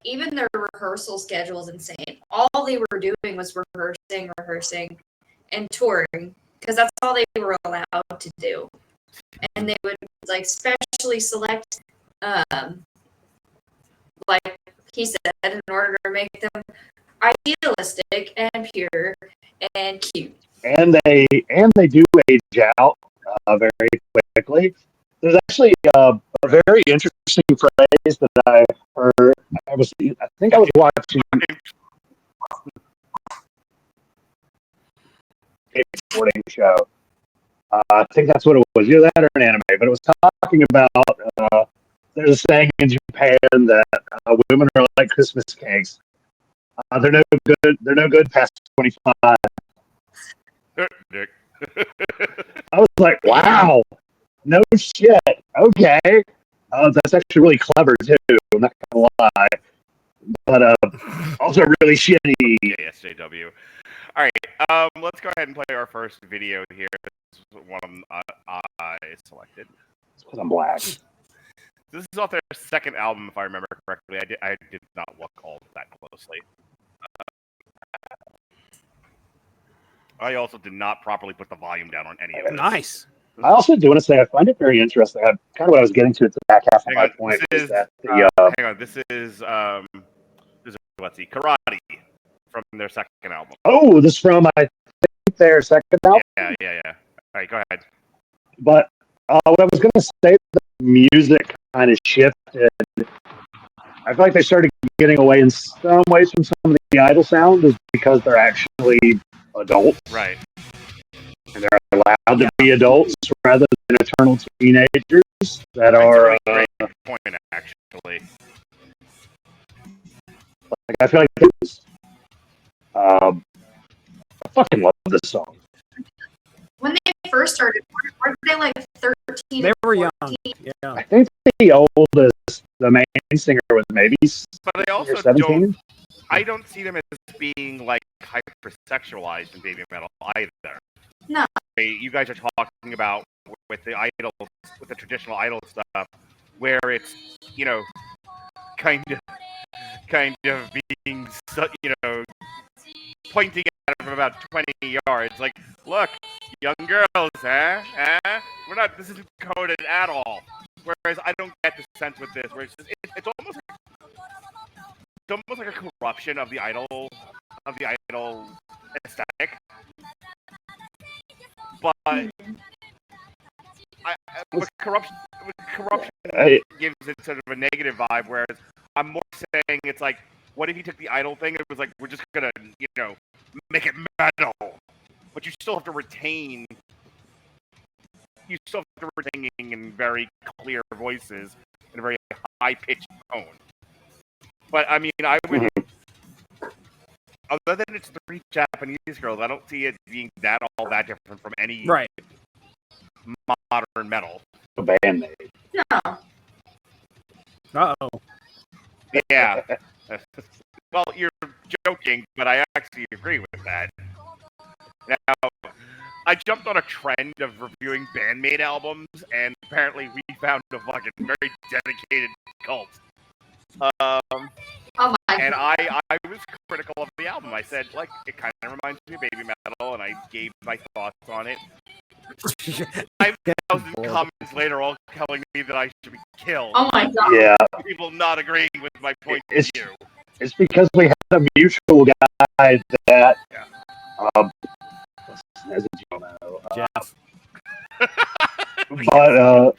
even their rehearsal schedule is insane. All they were doing was rehearsing, and touring, because that's all they were allowed to do. And they would specially select, like he said, in order to make them idealistic and pure and cute. And they do age out very quickly. There's actually a very interesting phrase that I for I think I was watching a sporting show. I think that's what it was. Either that or an anime, but it was talking about there's a saying in Japan that women are like Christmas cakes. They're no good. They're no good past 25. Dick. I was like, wow, no shit. Okay, that's actually really clever too. I'm not gonna lie, but also really shitty. SJW. All right, let's go ahead and play our first video here. This is one I selected. It's because I'm black. This is off their second album, if I remember correctly. I did not look all that closely. I also did not properly put the volume down on any of it. Nice. I also do want to say I find it very interesting. Kind of what I was getting to at the back half of my point was that the hang on, this is let's see, Karate from their second album. Oh, this is from I think their second album. Yeah. All right, go ahead. But what I was going to say, the music kind of shifted. I feel like they started getting away in some ways from some of the idol sound is because they're actually adults. Right. And they're allowed to be adults rather than eternal teenagers that are. That's a really great point, actually. Like, I feel like this. I fucking love this song. When they first started, weren't they like 13? They were young. 14? Yeah. I think the oldest, the main singer was maybe But I also 17. I don't see them as being like hypersexualized in Babymetal either. No. You guys are talking about with the idol, with the traditional idol stuff, where it's, you know, kind of being, you know, pointing at them about 20 yards, like, look, young girls, huh? We're not. This isn't coded at all. Whereas I don't get the sense with this, where it's almost like a corruption of the idol aesthetic. But with corruption gives it sort of a negative vibe. Whereas I'm more saying it's like, what if you took the idol thing? It was like, we're just gonna, you know, make it metal, but you still have to retain. You still have to retain in very clear voices in a very high pitched tone. But I mean, I would. Other than it's three Japanese girls, I don't see it being all that different from any modern metal. A band name. No. Uh-oh. Yeah. Well, you're joking, but I actually agree with that. Now, I jumped on a trend of reviewing bandmate albums, and apparently we found a fucking very dedicated cult. Oh my And God. I was critical of the album. I said, like, it kind of reminds me of Babymetal, and I gave my thoughts on it. 5,000 comments later, all telling me that I should be killed. Oh my God. Yeah. People not agreeing with my point of view. It's because we had a mutual guy that. As a Jeff. But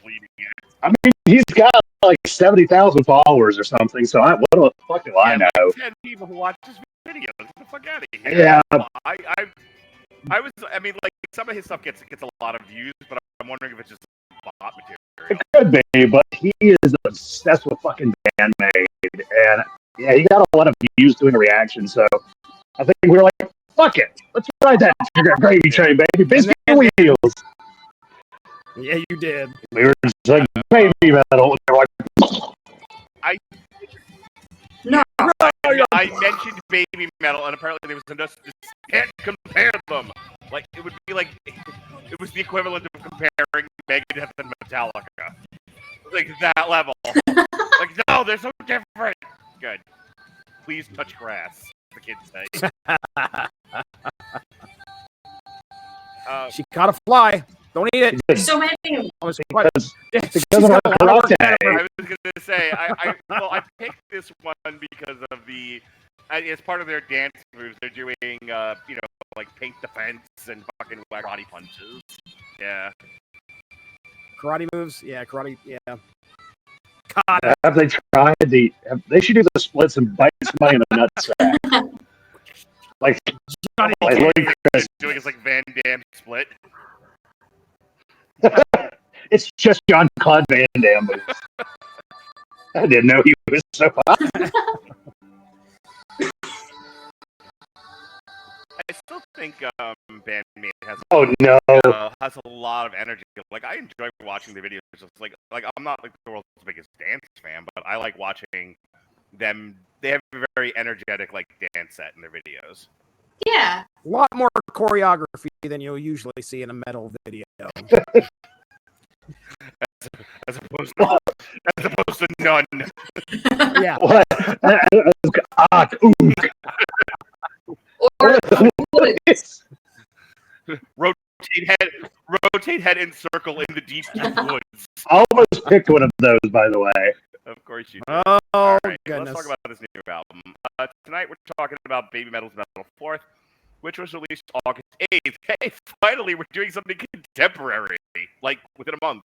I mean, he's got like 70,000 followers or something. So what the fuck do I know? Like 10 people who watch his videos. Get the fuck out of here. Yeah. I mean, like, some of his stuff gets a lot of views, but I'm wondering if it's just bot material. It could be, but he is obsessed with fucking bandmate, and yeah, he got a lot of views doing a reaction. So I think we were like, fuck it, let's ride that gravy train, baby. Biscuit wheels. Yeah, you did. We were just like Babymetal. I mentioned Babymetal, and apparently there was a can't compare them. Like, it would be like it was the equivalent of comparing Megadeth and Metallica. Like that level. Like, no, they're so different. Good. Please touch grass, the kids say. She caught a fly. Don't eat it. There's so many. Because of our karate. I was going to say, I picked this one because of it's part of their dance moves. They're doing, like paint the fence and fucking karate punches. Yeah. Karate moves. Yeah, karate. Yeah. God. Have they tried they should do the splits and bite somebody in the nutsack. Like Johnny like What Lloyd he's doing is like Van Damme split. It's just John Claude Van Damme. I didn't know he was so hot. I still think Bandmate has has a lot of energy. Like I enjoy watching the videos. Just like I'm not like the world's biggest dance fan, but I like watching them. They have a very energetic like dance set in their videos. Yeah. A lot more choreography than you'll usually see in a metal video. As opposed to none. Yeah. What? Or rotate head and circle in the deep woods. I almost picked one of those, by the way. Of course you do. Oh, All right, goodness. let's talk about this new album. Tonight we're talking about Babymetal Metal Forth, which was released August 8th. Hey, finally we're doing something contemporary, like within a month.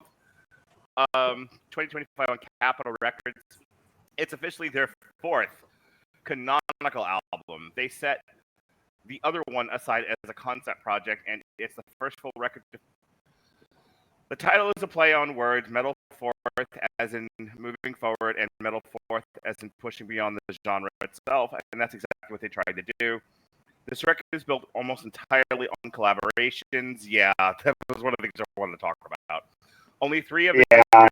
2025 on Capitol Records. It's officially their fourth canonical album. They set the other one aside as a concept project, and it's the first full record. The title is a play on words, metal forth as in moving forward, and metal forth as in pushing beyond the genre itself, and that's exactly what they tried to do. This record is built almost entirely on collaborations. Yeah, that was one of the things I wanted to talk about. Only 3 of them are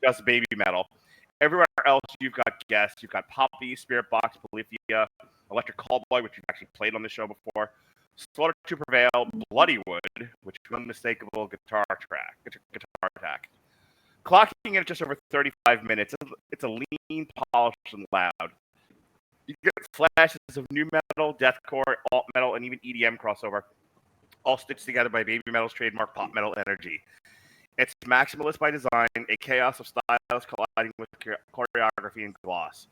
just Babymetal. Everywhere else, you've got guests. You've got Poppy, Spiritbox, Polyphia, Electric Callboy, which we've actually played on the show before, Slaughter to Prevail, Bloodywood, which is an unmistakable guitar attack. Clocking in at just over 35 minutes. It's a lean, polished, and loud. You get flashes of new metal, deathcore, alt metal, and even EDM crossover, all stitched together by Babymetal's trademark pop metal energy. It's maximalist by design, a chaos of styles colliding with choreography and gloss.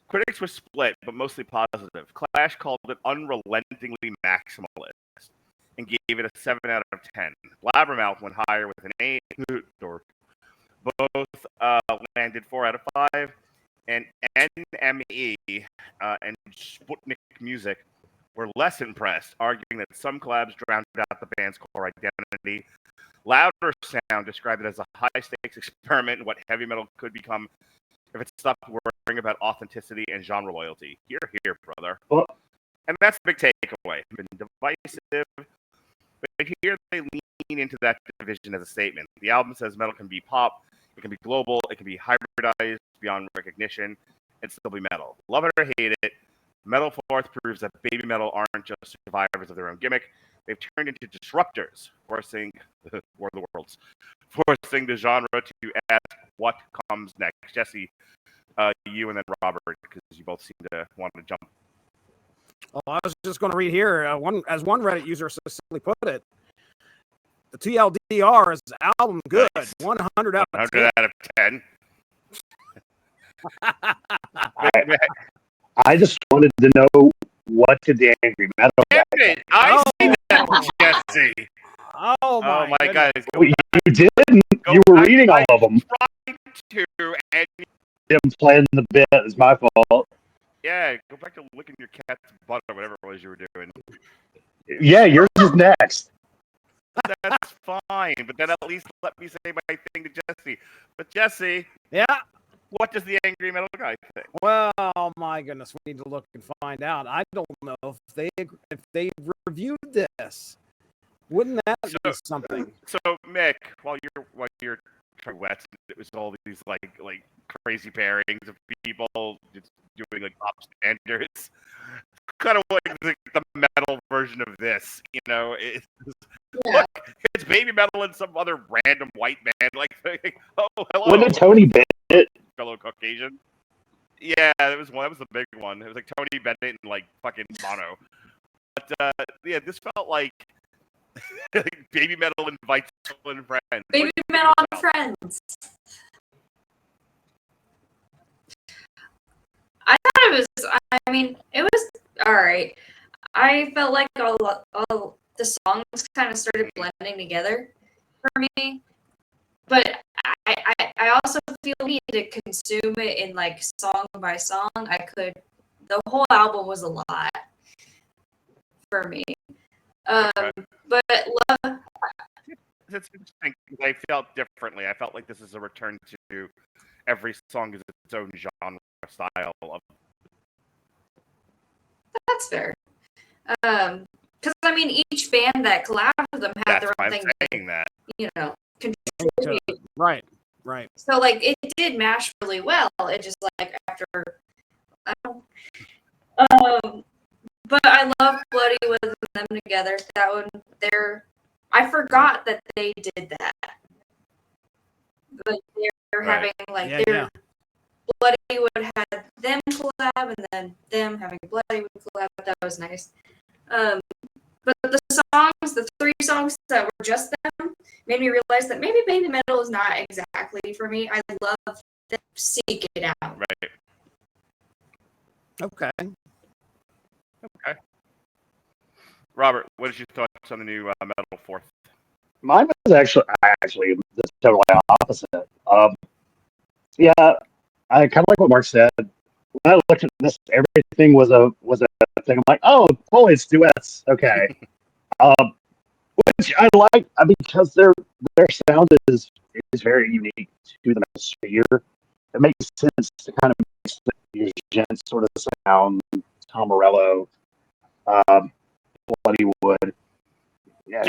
Critics were split, but mostly positive. Clash called it unrelentingly maximalist and gave it a 7 out of 10. Blabbermouth went higher with an 8. Both landed 4 out of 5. And NME and Sputnik Music were less impressed, arguing that some collabs drowned out the band's core identity. Louder Sound described it as a high-stakes experiment in what heavy metal could become if it stopped worrying about authenticity and genre loyalty. Here, brother. Well, and that's the big takeaway. It's been divisive, but here they lean into that division as a statement. The album says metal can be pop, it can be global, it can be hybridized beyond recognition, and still be metal. Love it or hate it, Metal Forth proves that Babymetal aren't just survivors of their own gimmick. They've turned into disruptors, forcing the genre to ask what comes next. Jesse, you and then Robert, because you both seem to want to jump. Well, I was just going to read here. One Reddit user succinctly put it: the TLDR is album good, nice. 100 out of 10. 100 out of 10. I just wanted to know what did the angry metal guy think? I see that, Jesse. Oh my God! You didn't. You were reading all of them. To and him playing the bit is my fault. Yeah, go back to licking your cat's butt or whatever it was you were doing. Yeah, yours is next. That's fine, but then at least let me say my thing to Jesse. But Jesse, yeah, what does the angry metal guy think? Well, my goodness, we need to look and find out. I don't know if they reviewed this. Wouldn't that be something? So Mick, while you're wet, it was all these like crazy pairings of people just doing like pop standards. Kind of like the metal version of this, you know. Look, it's Babymetal and some other random white man. Like, oh, hello. Wasn't it Tony Bennett? Fellow Caucasian. Yeah, that was the big one. It was like Tony Bennett and like fucking Bono. But yeah, this felt like Babymetal invites and friends. Babymetal and friends. I thought it was. I mean, it was all right. I felt like all the songs kind of started blending together for me, but I I also feel we need to consume it in like song by song. The whole album was a lot for me. Okay. But love, It's interesting. I felt differently. I felt like this is a return to every song is its own genre style of. that's fair. Because I mean, each band that collabed with them had That's their why own I'm thing, saying that. contribute. Right. So like it did mash really well. It just like after, I don't know. But I love Bloodywood and them together. That one, I forgot that they did that. But they're Right. having like Yeah. Bloodywood had them collab, and then them having Bloodywood collab. That was nice. But the 3 songs that were just them, made me realize that maybe Babymetal is not exactly for me. I love them seek it out. Right. Okay. Robert, what is your thoughts on the new Metal Forth? Mine was actually the totally opposite. Yeah, I kind of like what Mark said. When I looked at this, everything was a thing. I'm like, oh, it's duets. Okay. Which I like because their sound is very unique to the metal sphere. It makes sense to kind of mix the gent sort of sound, Tom Morello, Bloodywood. Yeah,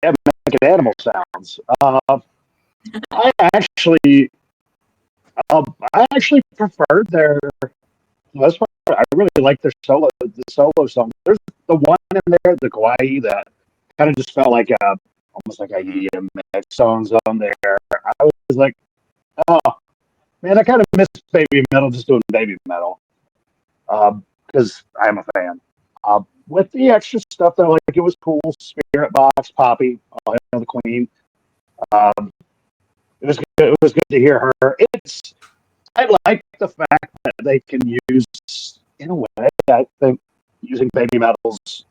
making animal sounds. I actually preferred their. That's why I really like the solo song. There's the one in there, the Kawaii, that kind of just felt like almost like a EDM songs on there. I was like, oh man, I kind of miss baby metal just doing baby metal, because I'm a fan. With the extra stuff though, like it was cool. Spiritbox, Poppy, All Hail the Queen. It was good. It was good to hear her. I like the fact that they can use, in a way, I think, using baby metal's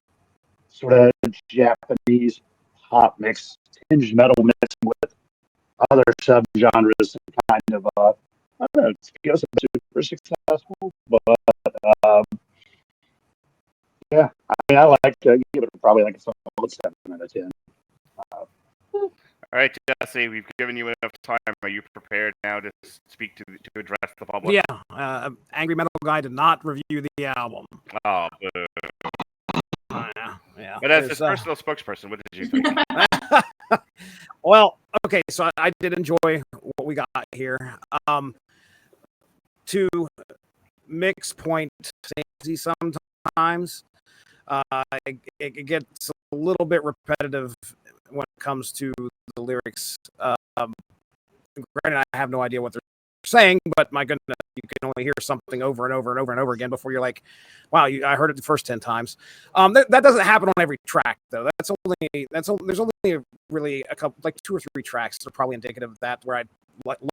sort of Japanese pop mix, tinged metal mix with other subgenres and kind of, I don't know, it was super successful. But, yeah, I mean, I like to give it probably like a solid 7 out of 10. All right, Jesse, we've given you enough time. Are you prepared now to speak to address the public? Yeah. Angry Metal Guy did not review the album. Oh, yeah. But as his personal spokesperson, what did you think? Well, okay, so I did enjoy what we got here. To Mick's point, sometimes it gets a little bit repetitive when it comes to the lyrics. Granted, I have no idea what they're saying, but my goodness, you can only hear something over and over and over and over again before you're like, wow, I heard it the first 10 times. That doesn't happen on every track, though. There's only really a couple, like 2 or 3 tracks that are probably indicative of that, where I'd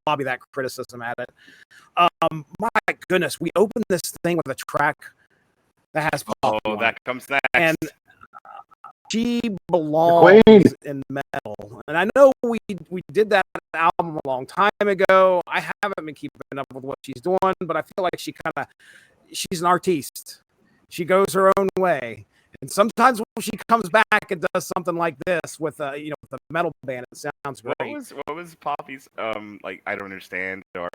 lobby that criticism at it. My goodness, we opened this thing with a track that has pop. Oh, that comes next. And she belongs in metal. And I know we did that album a long time ago. I haven't been keeping up with what she's doing, but I feel like she's an artiste. She goes her own way. And sometimes when she comes back and does something like this with with a metal band, it sounds great. What was Poppy's like? I don't understand, or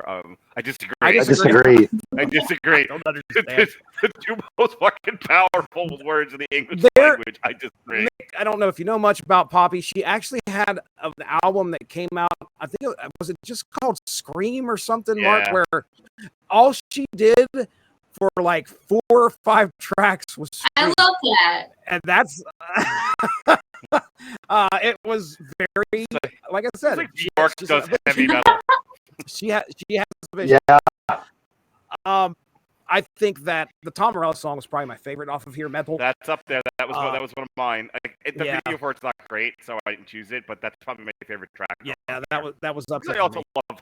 I disagree. I disagree. I disagree. I don't understand. The 2 most fucking powerful words in the English language. I disagree. Nick, I don't know if you know much about Poppy. She actually had an album that came out. I think it just called Scream or something, Yeah. Mark, where all she did for like 4 or 5 tracks was Scream. I love that. And that's it was very, like I said, Like Bjork does heavy metal. she has a vision. Yeah. I think that the Tom Morello song was probably my favorite off of here. Metal. That's up there. That was one of mine. The yeah. video for it's not great, so I didn't choose it. But that's probably my favorite track. Yeah, that was up there. I also love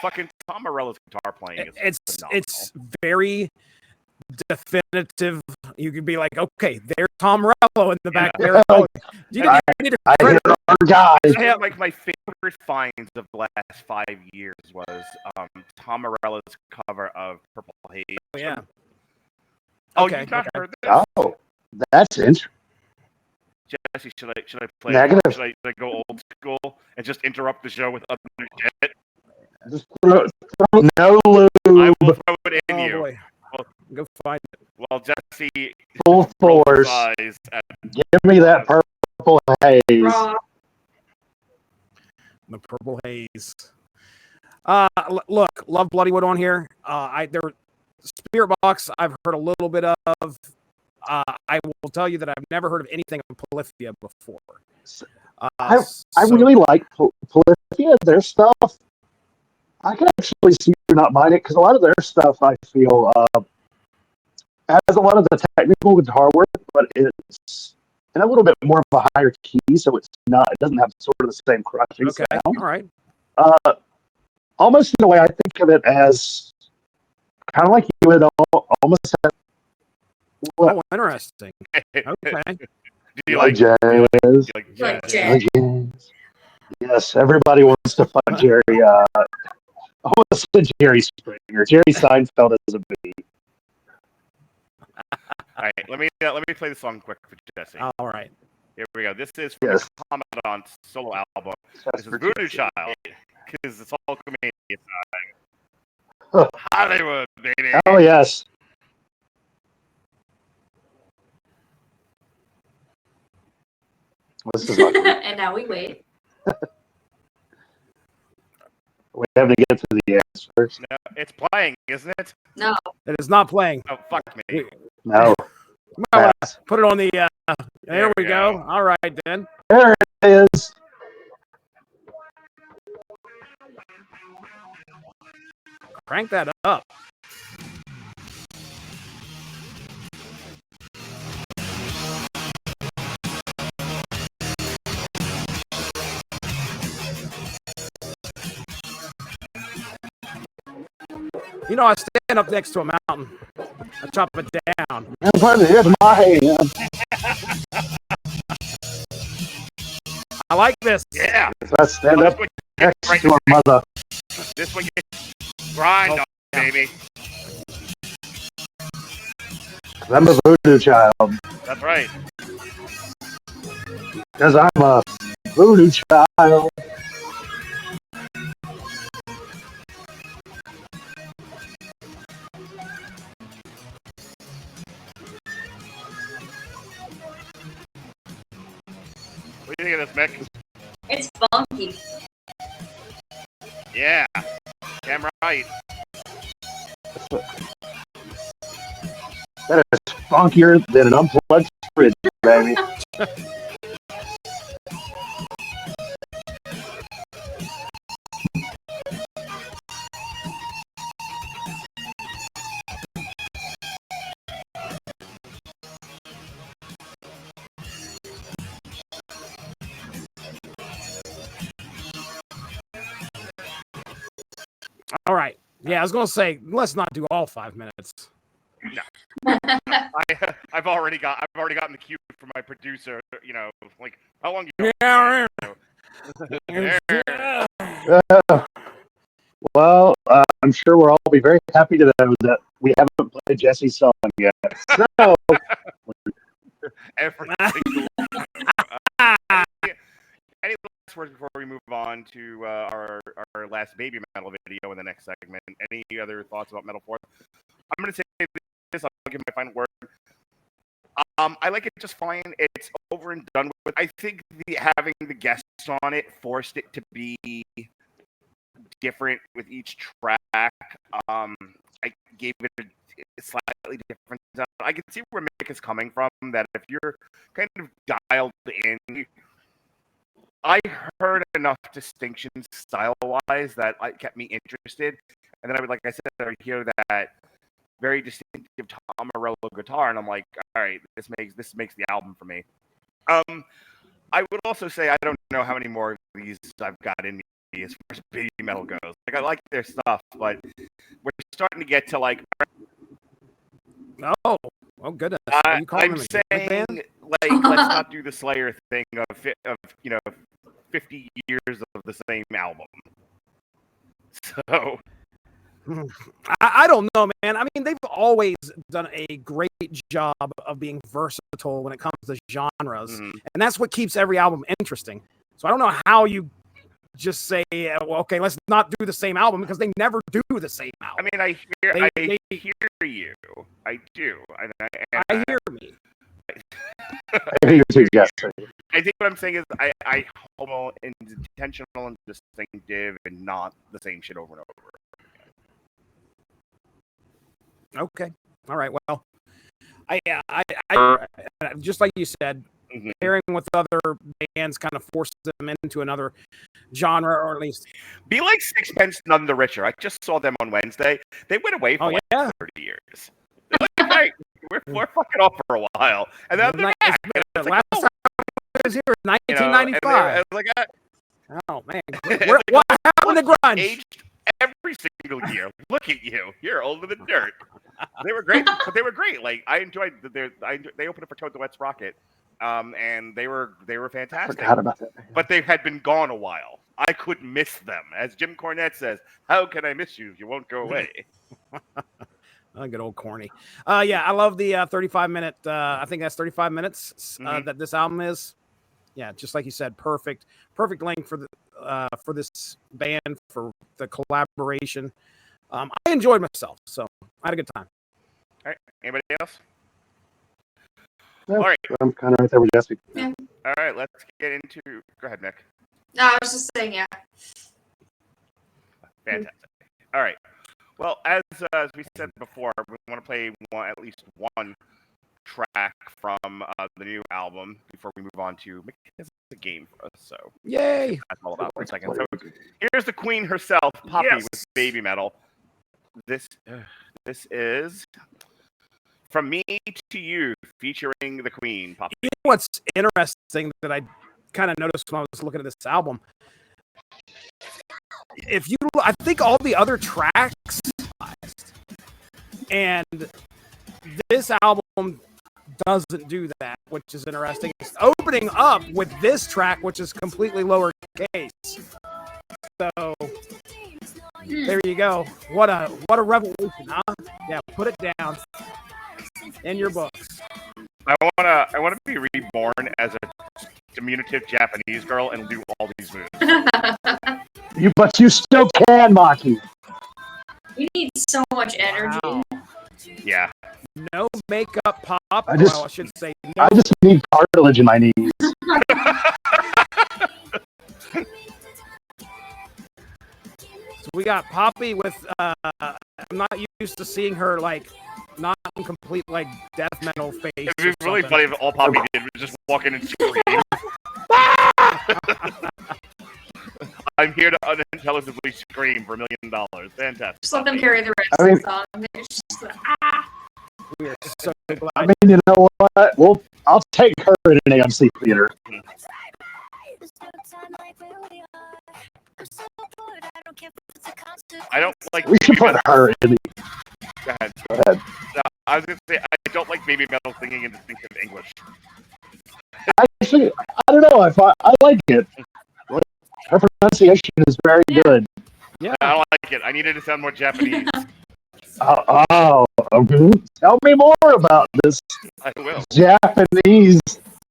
fucking Tom Morello's guitar playing. It's very definitive you could be like, okay, there's Tom Morello in the back there. Like, You need I to hear our guys. Yeah, like my favorite finds of the last 5 years was Tom Morello's cover of Purple Haze. yeah. Oh, Okay, you've not okay. heard this? Oh, that's interesting. Jesse, should I play? Negative. Should I go old school and just interrupt the show with other shit? Just throw no lube. I will throw it in Oh you. boy, go find it. Well, Jesse, Full roll force. his eyes at Give me that purple haze. Raw. The Purple Haze. Look, love Bloodywood on here. Spiritbox, I've heard a little bit of. I will tell you that I've never heard of anything on Polyphia before. I really like Polyphia. Their stuff, I can actually see you not mind it because a lot of their stuff I feel has a lot of the technical guitar work, but it's in a little bit more of a higher key, so it doesn't have sort of the same crushing Okay, sound. all right. Almost in a way, I think of it as kind of like you would almost have. Oh, interesting. Okay. Do you like like jazz? Like jazz. Yes, everybody wants to fuck Jerry. I almost said Jerry Springer. Jerry Seinfeld is a beat. All right, let me play the song quick for Jesse. All right. Here we go. This is from the Commandant solo album. This is Voodoo Child, because it's all comedian time. Hollywood, baby. Oh yes. This is not And now we wait. we have to get to the answer first. No, it's playing, isn't it? No. It is not playing. Oh, fuck me. No. Well, put it on the. There There we we go. go. All right, then. There it is. Crank that up. You know, I stand up next to a mountain. I chop it down. I'm putting it in my hand. I like this. Yeah. Let's stand up next to our mother. This one gets grind on, baby. I'm a voodoo child. That's right. Because I'm a voodoo child. What do you think of this, Mick? It's funky. Yeah. Damn right. That is funkier than an unplugged fridge, baby. All right. Yeah, I was going to say, let's not do all 5 minutes. I've already gotten the cue from my producer. You know, like how long you? Yeah. Well, I'm sure we'll all be very happy to know that we haven't played Jesse's song yet. So, Every single. Any last words before we move on to our last Babymetal video in the next segment? Any other thoughts about Metal Forth? I'm going to say this. I'll give my final word. I like it just fine. It's over and done with. I think having the guests on it forced it to be different with each track. I gave it a slightly different sound. I can see where Mick is coming from, that if you're kind of dialed in, I heard enough distinctions style-wise that kept me interested. And then I would, like I said, I would hear that very distinctive Tom Morello guitar, and I'm like, all right, this makes the album for me. I would also say I don't know how many more of these I've got in me as far as Babymetal goes. Like, I like their stuff, but we're starting to get to like. Oh, Oh goodness! Are you calling I'm them a saying, band? like, let's not do the Slayer thing of 50 years of the same album. So I don't know, man. I mean, they've always done a great job of being versatile when it comes to genres, and that's what keeps every album interesting. So I don't know how you just say, well, okay, let's not do the same album, because they never do the same album. I mean, I hear you. I do. I hear me. I hear you too, yes. I think what I'm saying is I hope it's intentional and distinctive and not the same shit over and over. Okay. All right. Well, I just like you said, pairing with other bands kind of forces them into another genre, or at least be like Sixpence None the Richer. I just saw them on Wednesday. They went away for 30 years. Like, hey, we're fucking off for a while, and then they're back. Last time I was here, 1995. Oh man, what happened to grunge? Aged every single year. Look at you. You're older than dirt. They were great, but they were great. Like I enjoyed they opened up for Toad the Wet Sprocket, and they were fantastic. I forgot about that. But they had been gone a while. I couldn't miss them. As Jim Cornette says, "How can I miss you if you won't go away?" Good old corny. Yeah, I love the 35-minute. I think that's 35 minutes that this album is. Yeah, just like you said, perfect length for this band, for the collaboration. I enjoyed myself, so I had a good time. All right, anybody else? No, all right, I'm kind of right there with Jesse. Yeah. All right, let's get into. Go ahead, Nick. No, I was just saying, yeah. Fantastic. All right. Well, as we said before, we want to play at least one track from the new album before we move on to make this a game for us. So yay! That's all about for a second. So here's the queen herself, Poppy, with Babymetal. This is From Me to You, featuring the queen, Poppy. You know what's interesting that I kind of noticed when I was looking at this album? I think all the other tracks, and this album doesn't do that, which is interesting. It's opening up with this track, which is completely lowercase. So there you go. What a revolution, huh? Yeah, put it down in your books. I wanna be reborn as a diminutive Japanese girl and do all these moves. But you still can, Maki. You need so much energy. Wow. Yeah. No makeup pop. I should say no. I just need cartilage in my knees. So we got Poppy with I'm not used to seeing her like not in complete like death metal face. It'd be really funny if all Poppy did was just walk in and scream. I'm here to unintelligibly scream for $1 million. Fantastic. Just let them carry the rest I mean, of the song. They're just like, We are so glad. I mean, you know what? Well, I'll take her in an AMC theater. I don't like. We should put her in the. Go ahead. Go ahead. No, I was gonna say I don't like Babymetal singing in distinctive English. Actually, I don't know. I like it. Her pronunciation is very good. Yeah. I don't like it. I needed to sound more Japanese. Okay. Tell me more about this I will. Japanese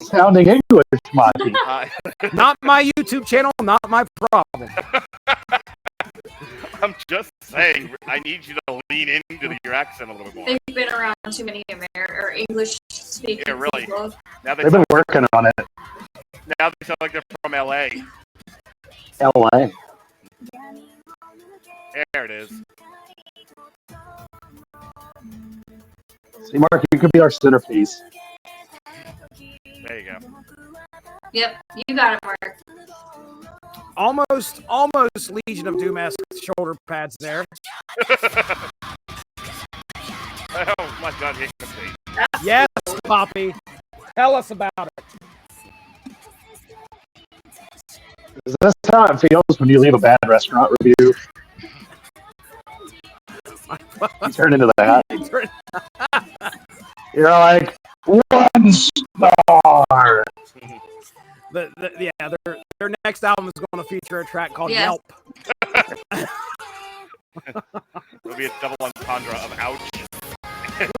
sounding English, Maki. Not my YouTube channel, not my problem. I'm just saying, I need you to lean into your accent a little bit more. they've been around too many or English speaking Yeah, really. people. Now they They've been working on it. now they sound like they're from LA. LA. There it is. See, Mark, you could be our centerpiece. There you go. Yep, you got it, Mark. Almost Legion of Doom-esque shoulder pads there. Oh my God, he can see. Yes, Poppy. Tell us about it. Is this how it feels when you leave a bad restaurant review? You turn into that. You're like 1 star. Their next album is going to feature a track called Yes. Yelp. It'll be a double entendre of ouch.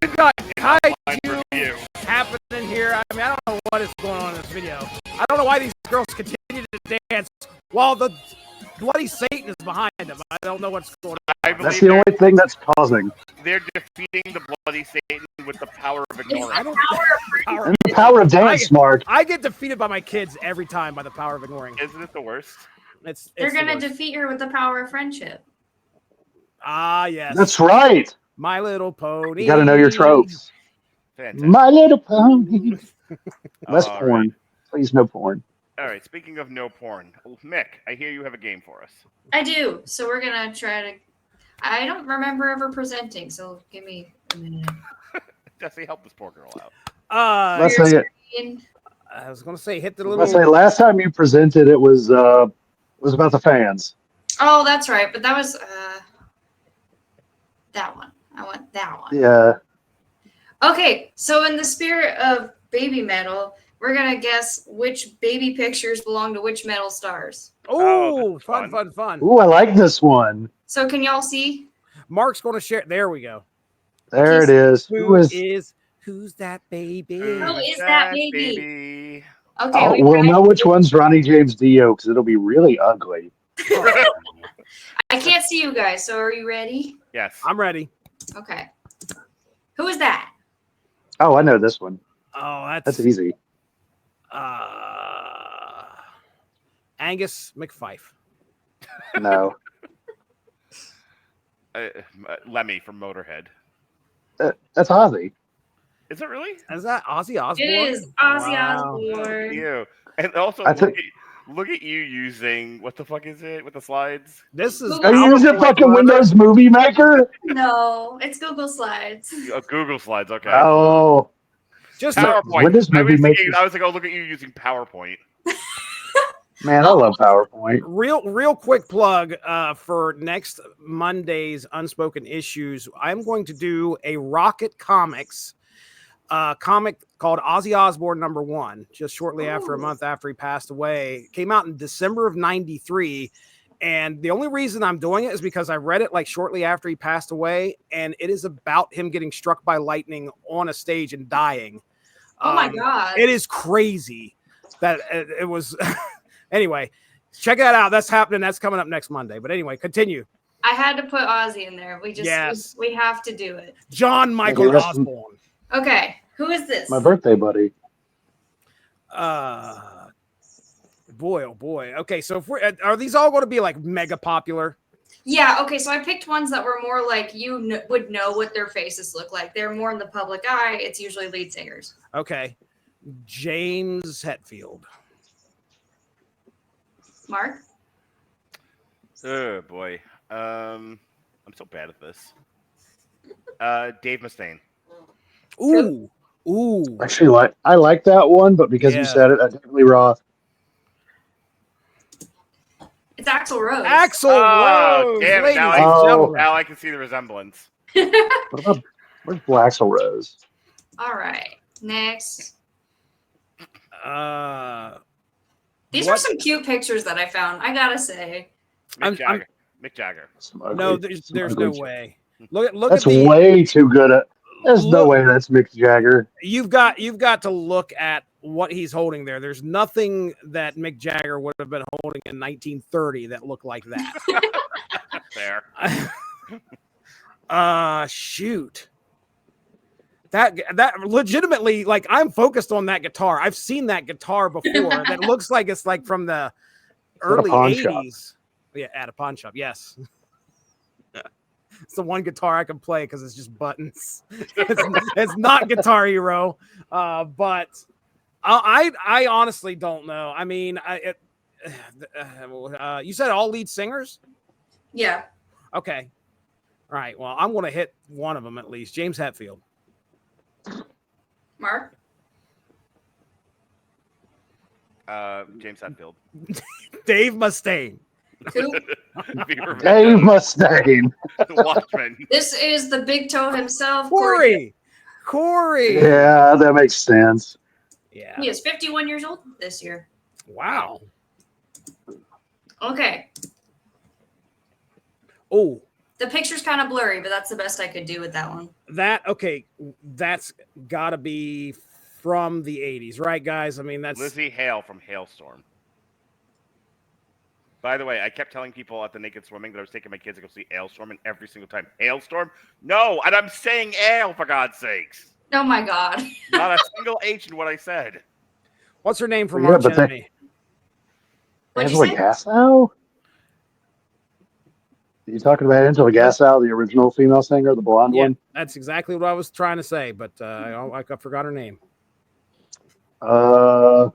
We've got Line kaiju review. happening here. I mean, I don't know what is going on in this video. I don't know why these girls continue to dance while the bloody Satan is behind them. I don't know what's going on. I That's believe the only thing that's causing. they're defeating the bloody Satan with the power of ignorance. I don't power. And the power of dance, Mark. I get defeated by my kids every time by the power of ignoring. Isn't it the worst? They're the gonna worst. defeat her with the power of friendship. Ah, yes. That's right. My Little Pony. You got to know your tropes. Fantastic. My Little Pony. Less All porn. right. Please, no porn. All right. Speaking of no porn, Mick, I hear you have a game for us. I do. So we're gonna try to. I don't remember ever presenting, so give me a minute. Jesse, help this poor girl out. Let's say it. Screen. I was going to say, hit the Let's say little. last time you presented, it was about the fans. Oh, that's right. But that was that one. I want that one. Yeah. Okay, so in the spirit of baby metal, we're gonna guess which baby pictures belong to which metal stars. Oh, that's fun, fun. fun, fun. Ooh, I like this one. So can y'all see? Mark's going to share. There we go. There it is. Who's that baby? Who is that baby? Okay, Oh, we we'll ready? know which one's Ronnie James Dio because it'll be really ugly. I can't see you guys, so are you ready? Yes. I'm ready. Okay. Who is that? Oh, I know this one. Oh, That's easy. Angus McFife. No. Lemmy from Motorhead. That's Ozzy. Is it really? Is that Ozzy Osbourne? It is Ozzy Wow. Osbourne. You. And also, I think- look at you using, what the fuck is it with the slides? This is. Are Are you using fucking Windows Movie Maker? No, it's Google Slides. Google Slides, okay. Oh. Just PowerPoint. Windows Movie Maker. I was like, oh, look at you using PowerPoint. Man, I love PowerPoint. real quick plug for next Monday's Unspoken Issues. I'm going to do a Rocket Comics comic called Ozzy Osbourne #1, just shortly after a month after he passed away. It came out in December of '93. And the only reason I'm doing it is because I read it like shortly after he passed away. And it is about him getting struck by lightning on a stage and dying. Oh my God. It is crazy that it was. Anyway, check that out. That's happening. That's coming up next Monday. But anyway, continue. I had to put Ozzy in there. We just Yes. we have to do it. John Michael Okay, that's- Osborne. Okay, who is this? My birthday buddy. Boy, oh boy. Okay, so if we're are these all going to be like mega popular? Yeah, okay, so I picked ones that were more like you would know what their faces look like. They're more in the public eye. It's usually lead singers. Okay. James Hetfield. Mark? Oh boy. I'm so bad at this. Dave Mustaine. Ooh. Actually, I like that one, but because Yeah. you said it, I definitely Roth. It's Axl Rose. Axl Oh, Rose. damn it, Ladies now and I- gentlemen. Now I can see the resemblance. What about where's Blaxel Rose? All right, next. These What? are some cute pictures that I found, I gotta say. Mick Jagger. Mick Jagger. Some ugly- No, some there's ugly no shit. way. Look That's at the. way too good. There's no Look- way that's Mick Jagger. You've got to look at what he's holding there. There's nothing that Mick Jagger would have been holding in 1930 that looked like that. Fair. Shoot. That legitimately, like, I'm focused on that guitar. I've seen that guitar before. That looks like it's like from the early pawn shop. 80s. Yeah, at a pawn shop. Yes. It's the one guitar I can play because it's just buttons. It's not Guitar Hero, but I honestly don't know. I mean, you said all lead singers? Yeah. Okay. All right. Well, I'm going to hit one of them at least. James Hetfield. Mark? James Hetfield. Dave Mustaine. Who? Dave Mustaine. Watchmen. This is the big toe himself, Corey. Corey. Yeah, that makes sense. Yeah. He is 51 years old this year. Wow. Okay. Oh, The picture's kind of blurry, but that's the best I could do with that one. that's got to be from the 80s, right, guys? I mean, that's Lizzie Hale from Hailstorm. By the way, I kept telling people at the Naked Swimming that I was taking my kids to go see Hailstorm, and every single time, Hailstorm? No, and I'm saying ale, for God's sakes. Oh my God. Not a single H in what I said. what's her name from Yeah, Arch but they- Enemy? What'd you Angela say? Gassow? Are you talking about Angela Gassow, the original female singer, the blonde Yeah, one? that's exactly what I was trying to say, but I forgot her name. Yeah.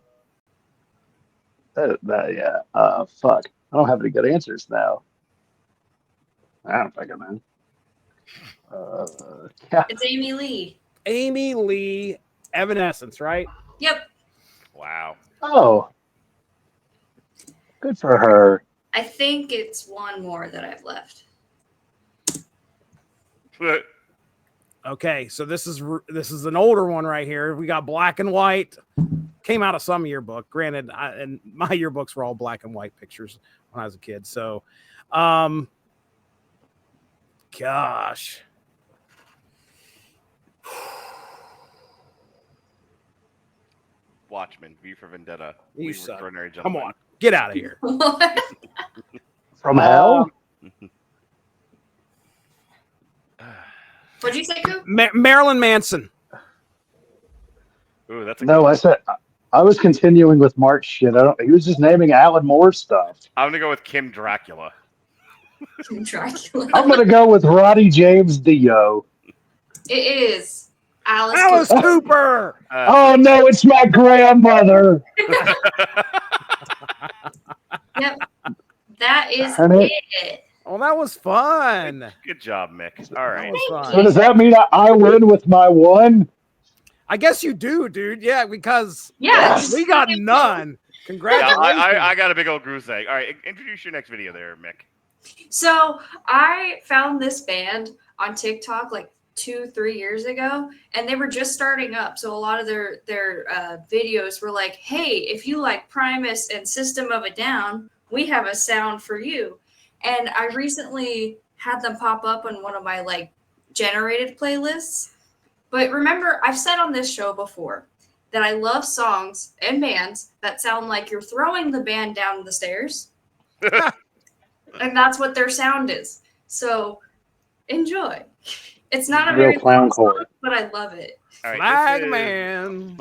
Fuck. I don't have any good answers now. I don't think I know. Yeah. It's Amy Lee. Amy Lee, Evanescence, right? Yep. Wow. Oh. Good for her. I think it's one more that I've left. Okay, so this is an older one right here. We got Black and White. Came out of some yearbook. Granted, and my yearbooks were all black and white pictures when I was a kid. So, gosh. Watchmen, V for Vendetta. You We suck. Extraordinary Come Gentlemen. on, get out of here. From hell? What'd you say, Coop? Marilyn Manson. Ooh, that's a No, good I one. said I was continuing with Mark's shit. He was just naming Alan Moore stuff. I'm gonna go with Kim Dracula. Dracula. I'm gonna go with Roddy James Dio. It is Alice Alice Cooper. Cooper. Oh no, it's my grandmother. Yep. That is Darn it. it. Oh, that was fun. Good job, Mick. All That right. was So fun. does that mean I win with my one? I guess you do, dude. Yeah, because Yeah. we got none. Yeah, Congratulations. I got a big old goose egg. All right, introduce your next video there, Mick. So I found this band on TikTok like 2-3 years ago, and they were just starting up. So a lot of their videos were like, "Hey, if you like Primus and System of a Down, we have a sound for you." And I recently had them pop up on one of my like generated playlists. But remember, I've said on this show before that I love songs and bands that sound like you're throwing the band down the stairs. And that's what their sound is. So enjoy. It's not a Real very clown long song, core. but I love it. All right, Flag this is Man.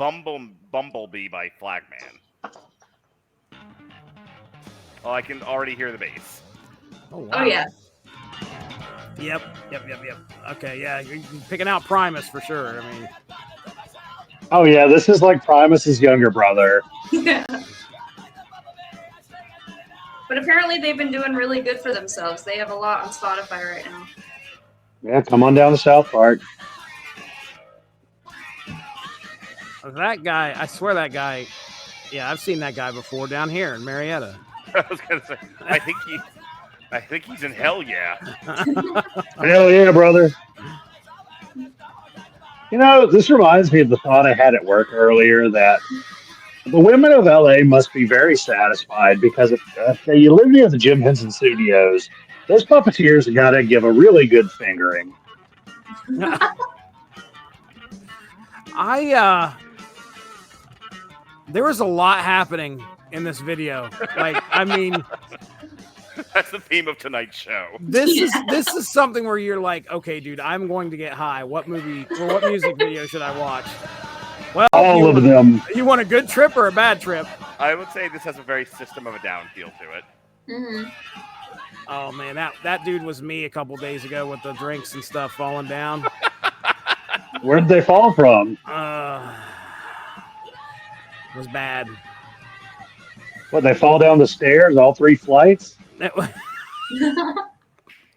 Bumblebee by Flagman. Oh, I can already hear the bass. Oh, wow. Oh yeah. Yep. Okay, yeah, you're picking out Primus for sure. I mean, Oh yeah, this is like Primus's younger brother. But apparently they've been doing really good for themselves. They have a lot on Spotify right now. Yeah, come on down to South Park. that guy, I swear that guy, yeah, I've seen that guy before down here in Marietta. I was gonna say, I think he's in hell, yeah. Hell yeah, brother. You know, this reminds me of the thought I had at work earlier that the women of LA must be very satisfied because if you live near the Jim Henson Studios, those puppeteers have got to give a really good fingering. There was a lot happening in this video. Like, I mean, That's the theme of tonight's show. this is something where you're like, okay, dude, I'm going to get high. What movie or what music video should I watch? Well, All of them. You want a good trip or a bad trip? I would say this has a very System of a Down feel to it. Mm-hmm. Oh man, that dude was me a couple days ago with the drinks and stuff falling down. Where did they fall from? It was bad. What, they fall down the stairs, all 3 flights? That'd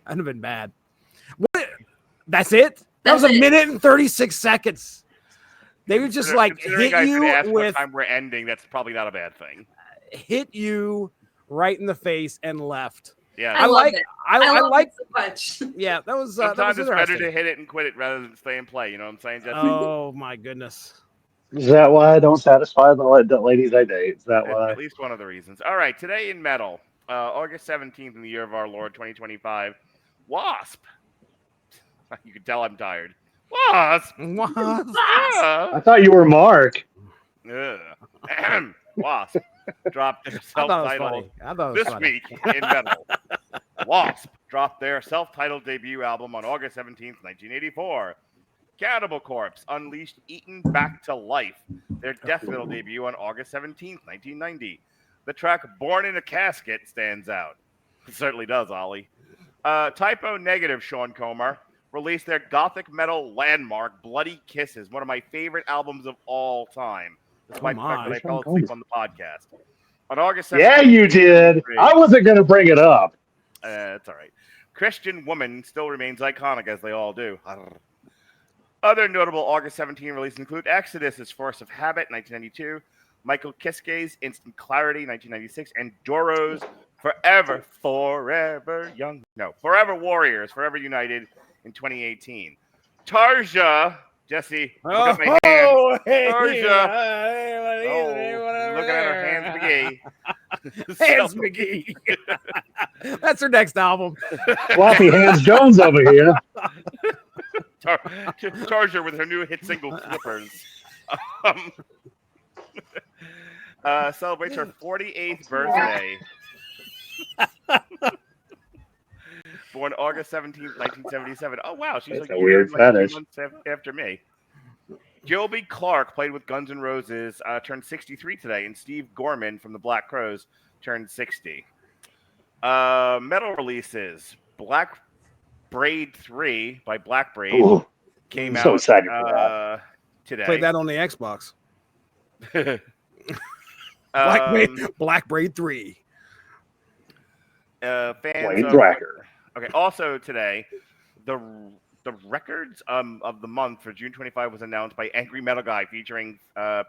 have been bad. What? That's it? That was a minute and 36 seconds. They would just like Considering hit I could you ask what with time we're ending. That's probably not a bad thing. hit you right in the face and left. Yeah. I love it. I love like. it so much. Yeah, that was Sometimes it's better interesting. to hit it and quit it rather than stay and play. You know what I'm saying, Jesse? Oh my goodness. Is that why I don't satisfy the ladies I date? Is that why? At least one of the reasons. All right, today in metal, August 17th in the year of our Lord 2025, Wasp. You can tell I'm tired. Wasp. What? I thought you were Mark. Ugh. Wasp dropped their I thought it was self-titled funny. I thought it was this funny. week in metal. Wasp dropped their self-titled debut album on August 17th, 1984. Cannibal Corpse unleashed Eaten Back to Life, their death metal debut on August 17th, 1990. The track Born in a Casket stands out. It certainly does, Ollie. Typo Negative, Sean Comer, released their gothic metal landmark, Bloody Kisses, one of my favorite albums of all time, despite the fact that I fell asleep on the podcast. On August 17th, Yeah, you did. I wasn't going to bring it up. It's all right. Christian Woman still remains iconic, as they all do. Other notable August 17 releases include Exodus' Force of Habit, 1992, Michael Kiskey's Instant Clarity, 1996, and Doro's Forever Warriors, Forever United in 2018. Tarja, Jesse, look at my hand. Tarja. Looking at her hands, McGee. Hands McGee. That's her next album. Floppy Hands Jones over here. Tarja with her new hit single Flippers. Celebrates her 48th birthday. Born August 17th, 1977. Oh, wow. She's That's like a weird fetish. 2 months after me. Gilby Clarke played with Guns N' Roses, turned 63 today, and Steve Gorman from the Black Crowes turned 60. Metal releases. Black Braid 3 by Black Braid came out so excited for that. Today. Played that on the Xbox. Black Braid 3. Fans Blade of, Tracker. Okay, also today, the records of the month for June 25 was announced by Angry Metal Guy, featuring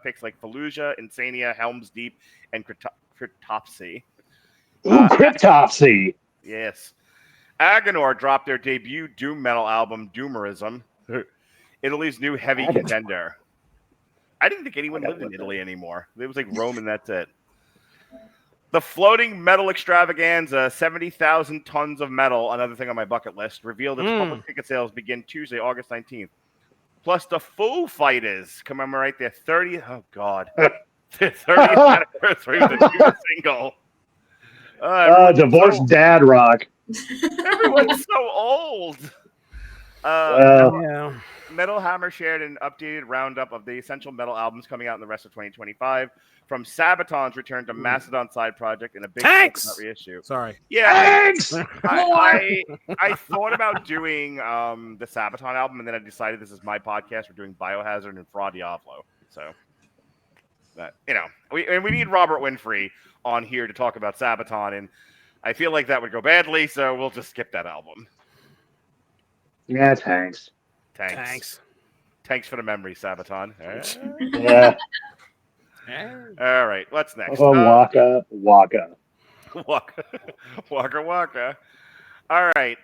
picks like Fallujah, Insania, Helm's Deep, and Cryptopsy. Cryptopsy. Yes. Agonor dropped their debut doom metal album, Doomerism, Italy's new heavy contender. I didn't think anyone lived in Italy anymore. It was like Rome and that's it. The Floating Metal Extravaganza, 70,000 tons of metal, another thing on my bucket list, revealed its public ticket sales begin Tuesday, August 19th. Plus, the Foo Fighters commemorate their 30th anniversary with a new single. Divorced dad rock. Everyone's so old. Yeah. Metal Hammer shared an updated roundup of the essential metal albums coming out in the rest of 2025. From Sabaton's return to Mastodon side project and a big reissue. Sorry. Yeah, Thanks. I thought about doing the Sabaton album, and then I decided this is my podcast. We're doing Biohazard and Fra Diavolo. So, we need Robert Winfrey on here to talk about Sabaton, and I feel like that would go badly, so we'll just skip that album. Yeah, thanks. Thanks for the memory, Sabaton. Yeah. All right, what's next? Waka. Waka. All right.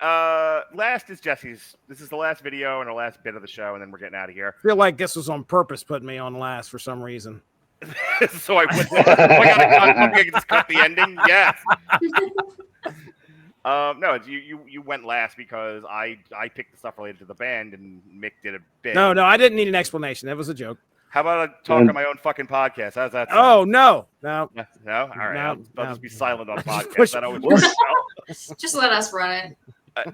Last is Jesse's. This is the last video and the last bit of the show, and then we're getting out of here. I feel like this was on purpose, putting me on last for some reason. So I gotta just cut the ending. Yes. No, it's you went last because I picked the stuff related to the band and Mick did a bit. No, I didn't need an explanation. That was a joke. How about I talk on my own fucking podcast? How's that sound? Oh, no. All right. I'll just be silent on podcasts. Push- That always works out. Just let us run it.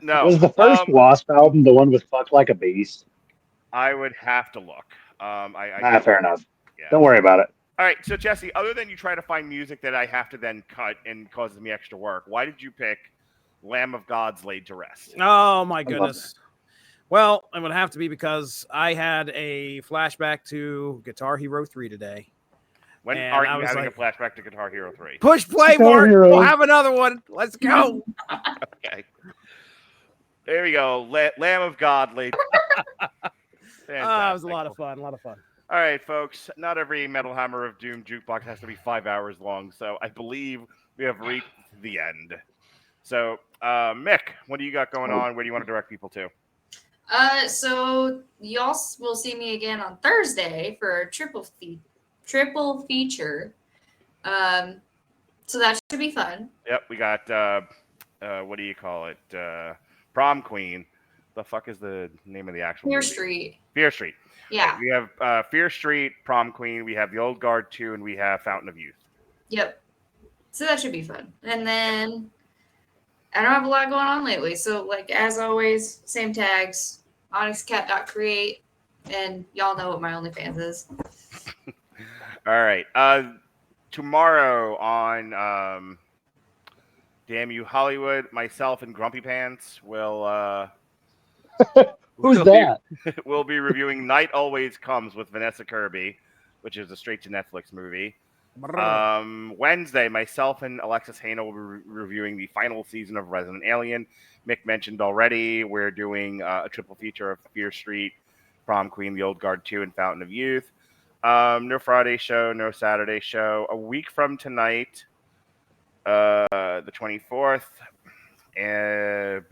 No. Was the first Wasp album the one with Fuck Like a Beast? I would have to look. Fair enough. Yeah. Don't worry about it. All right, so Jesse, other than you try to find music that I have to then cut and causes me extra work, why did you pick Lamb of God's Laid to Rest? Oh, my goodness. Well, it would have to be because I had a flashback to Guitar Hero 3 today. When And are I you was having like, a flashback to Guitar Hero 3? Push play, Guitar Mark. Hero. We'll have another one. Let's go. Okay. There we go. Lamb of God Laid. It was a lot of fun. All right, folks. Not every Metal Hammer of Doom jukebox has to be 5 hours long, so I believe we have reached the end. So, Mick, what do you got going on? Where do you want to direct people to? So y'all will see me again on Thursday for a triple feature. So that should be fun. Yep, we got what do you call it? Prom Queen. The fuck is the name of the actual Fear movie? Street. Fear Street. Yeah. Okay, we have Fear Street, Prom Queen. We have The Old Guard 2, and we have Fountain of Youth. Yep. So that should be fun. And then I don't have a lot going on lately. So like as always, same tags, onyxcat.create, and y'all know what my OnlyFans is. All right. Tomorrow on Damn You Hollywood, myself and Grumpy Pants will Who's that? we'll be reviewing Night Always Comes with Vanessa Kirby, which is a straight to Netflix movie. Wednesday, myself and Alexis Hano will be reviewing the final season of Resident Alien. Mick mentioned already we're doing a triple feature of Fear Street, Prom Queen, The Old Guard 2, and Fountain of Youth. No Friday show, no Saturday show. A week from tonight, the 24th, and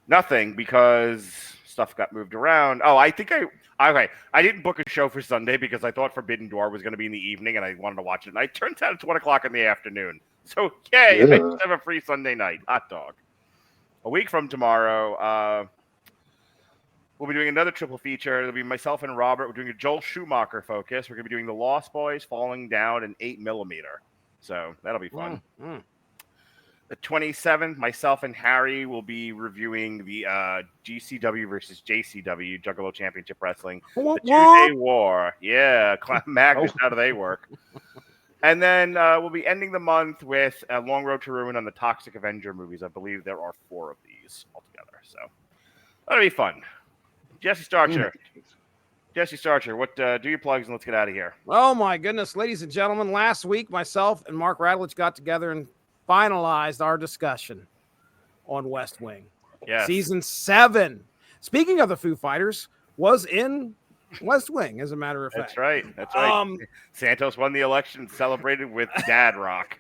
nothing because stuff got moved around. Oh, I didn't book a show for Sunday because I thought Forbidden Door was going to be in the evening and I wanted to watch it. And it turns out it's 1 o'clock in the afternoon. So, yay, I just have a free Sunday night. Hot dog. A week from tomorrow, we'll be doing another triple feature. It'll be myself and Robert. We're doing a Joel Schumacher focus. We're going to be doing The Lost Boys, Falling Down, and 8mm. So that'll be fun. The 27th, myself and Harry will be reviewing the GCW versus JCW, Juggalo Championship Wrestling. The 2-Day War. Yeah, Magnus, how do they work? And then we'll be ending the month with a Long Road to Ruin on the Toxic Avenger movies. I believe there are 4 of these altogether. So that'll be fun. Jesse Starcher. Jesse Starcher, what do your plugs and let's get out of here. Oh my goodness, ladies and gentlemen, last week myself and Mark Radulich got together and finalized our discussion on West Wing. Yes. Season 7. Speaking of the Foo Fighters, was in West Wing, as a matter of fact. That's right. That's right. Santos won the election and celebrated with Dad Rock.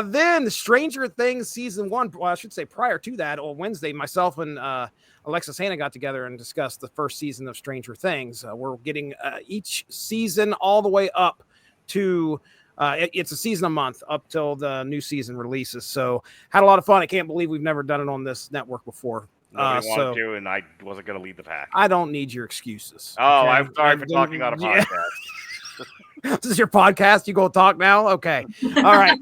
Then Stranger Things season 1. Well, I should say prior to that, on Wednesday, myself and Alexis Hannah got together and discussed the first season of Stranger Things. We're getting each season all the way up to it's a season a month up till the new season releases. So had a lot of fun. I can't believe we've never done it on this network before. Nobody wanted to, and I wasn't going to lead the pack. I don't need your excuses. Oh, okay? I'm sorry for talking on a podcast. This is your podcast. You go talk now. Okay. All right.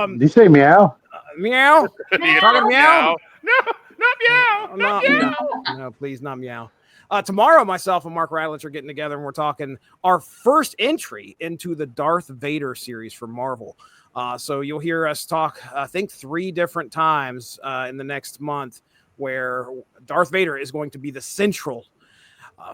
Did you say meow? Meow. Talking meow. No, not meow. Not meow. No, please, not meow. Tomorrow, myself and Mark Radulich are getting together, and we're talking our first entry into the Darth Vader series for Marvel. So you'll hear us talk, I think, 3 different times in the next month, where Darth Vader is going to be the central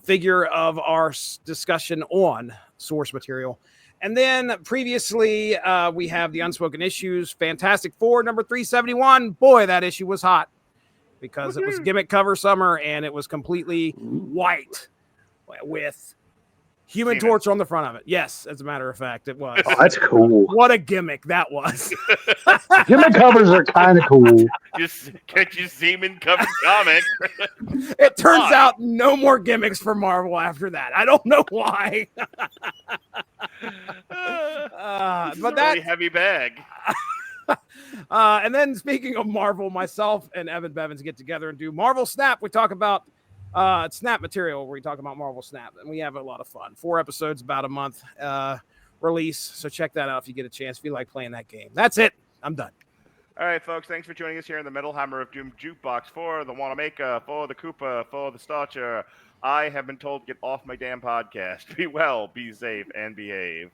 figure of our discussion on source material. And then previously, we have the Unspoken Issues, Fantastic Four, number 371. Boy, that issue was hot because it was gimmick cover summer and it was completely white with Human Torch on the front of it. Yes, as a matter of fact, it was. Oh, that's cool. What a gimmick that was. Gimmick covers are kind of cool. Just get you semen covered comic. It turns out no more gimmicks for Marvel after that. I don't know why. But that really heavy bag. And then speaking of Marvel, myself and Evan Bevins get together and do Marvel Snap. We talk about Snap material where we talk about Marvel Snap, and we have a lot of fun. 4 episodes, about a month release. So check that out if you get a chance, if you like playing that game. That's it. I'm done. All right, folks. Thanks for joining us here in the Metal Hammer of Doom Jukebox for the Wanamaker, for the Koopa, for the Starcher. I have been told to get off my damn podcast. Be well, be safe, and behave.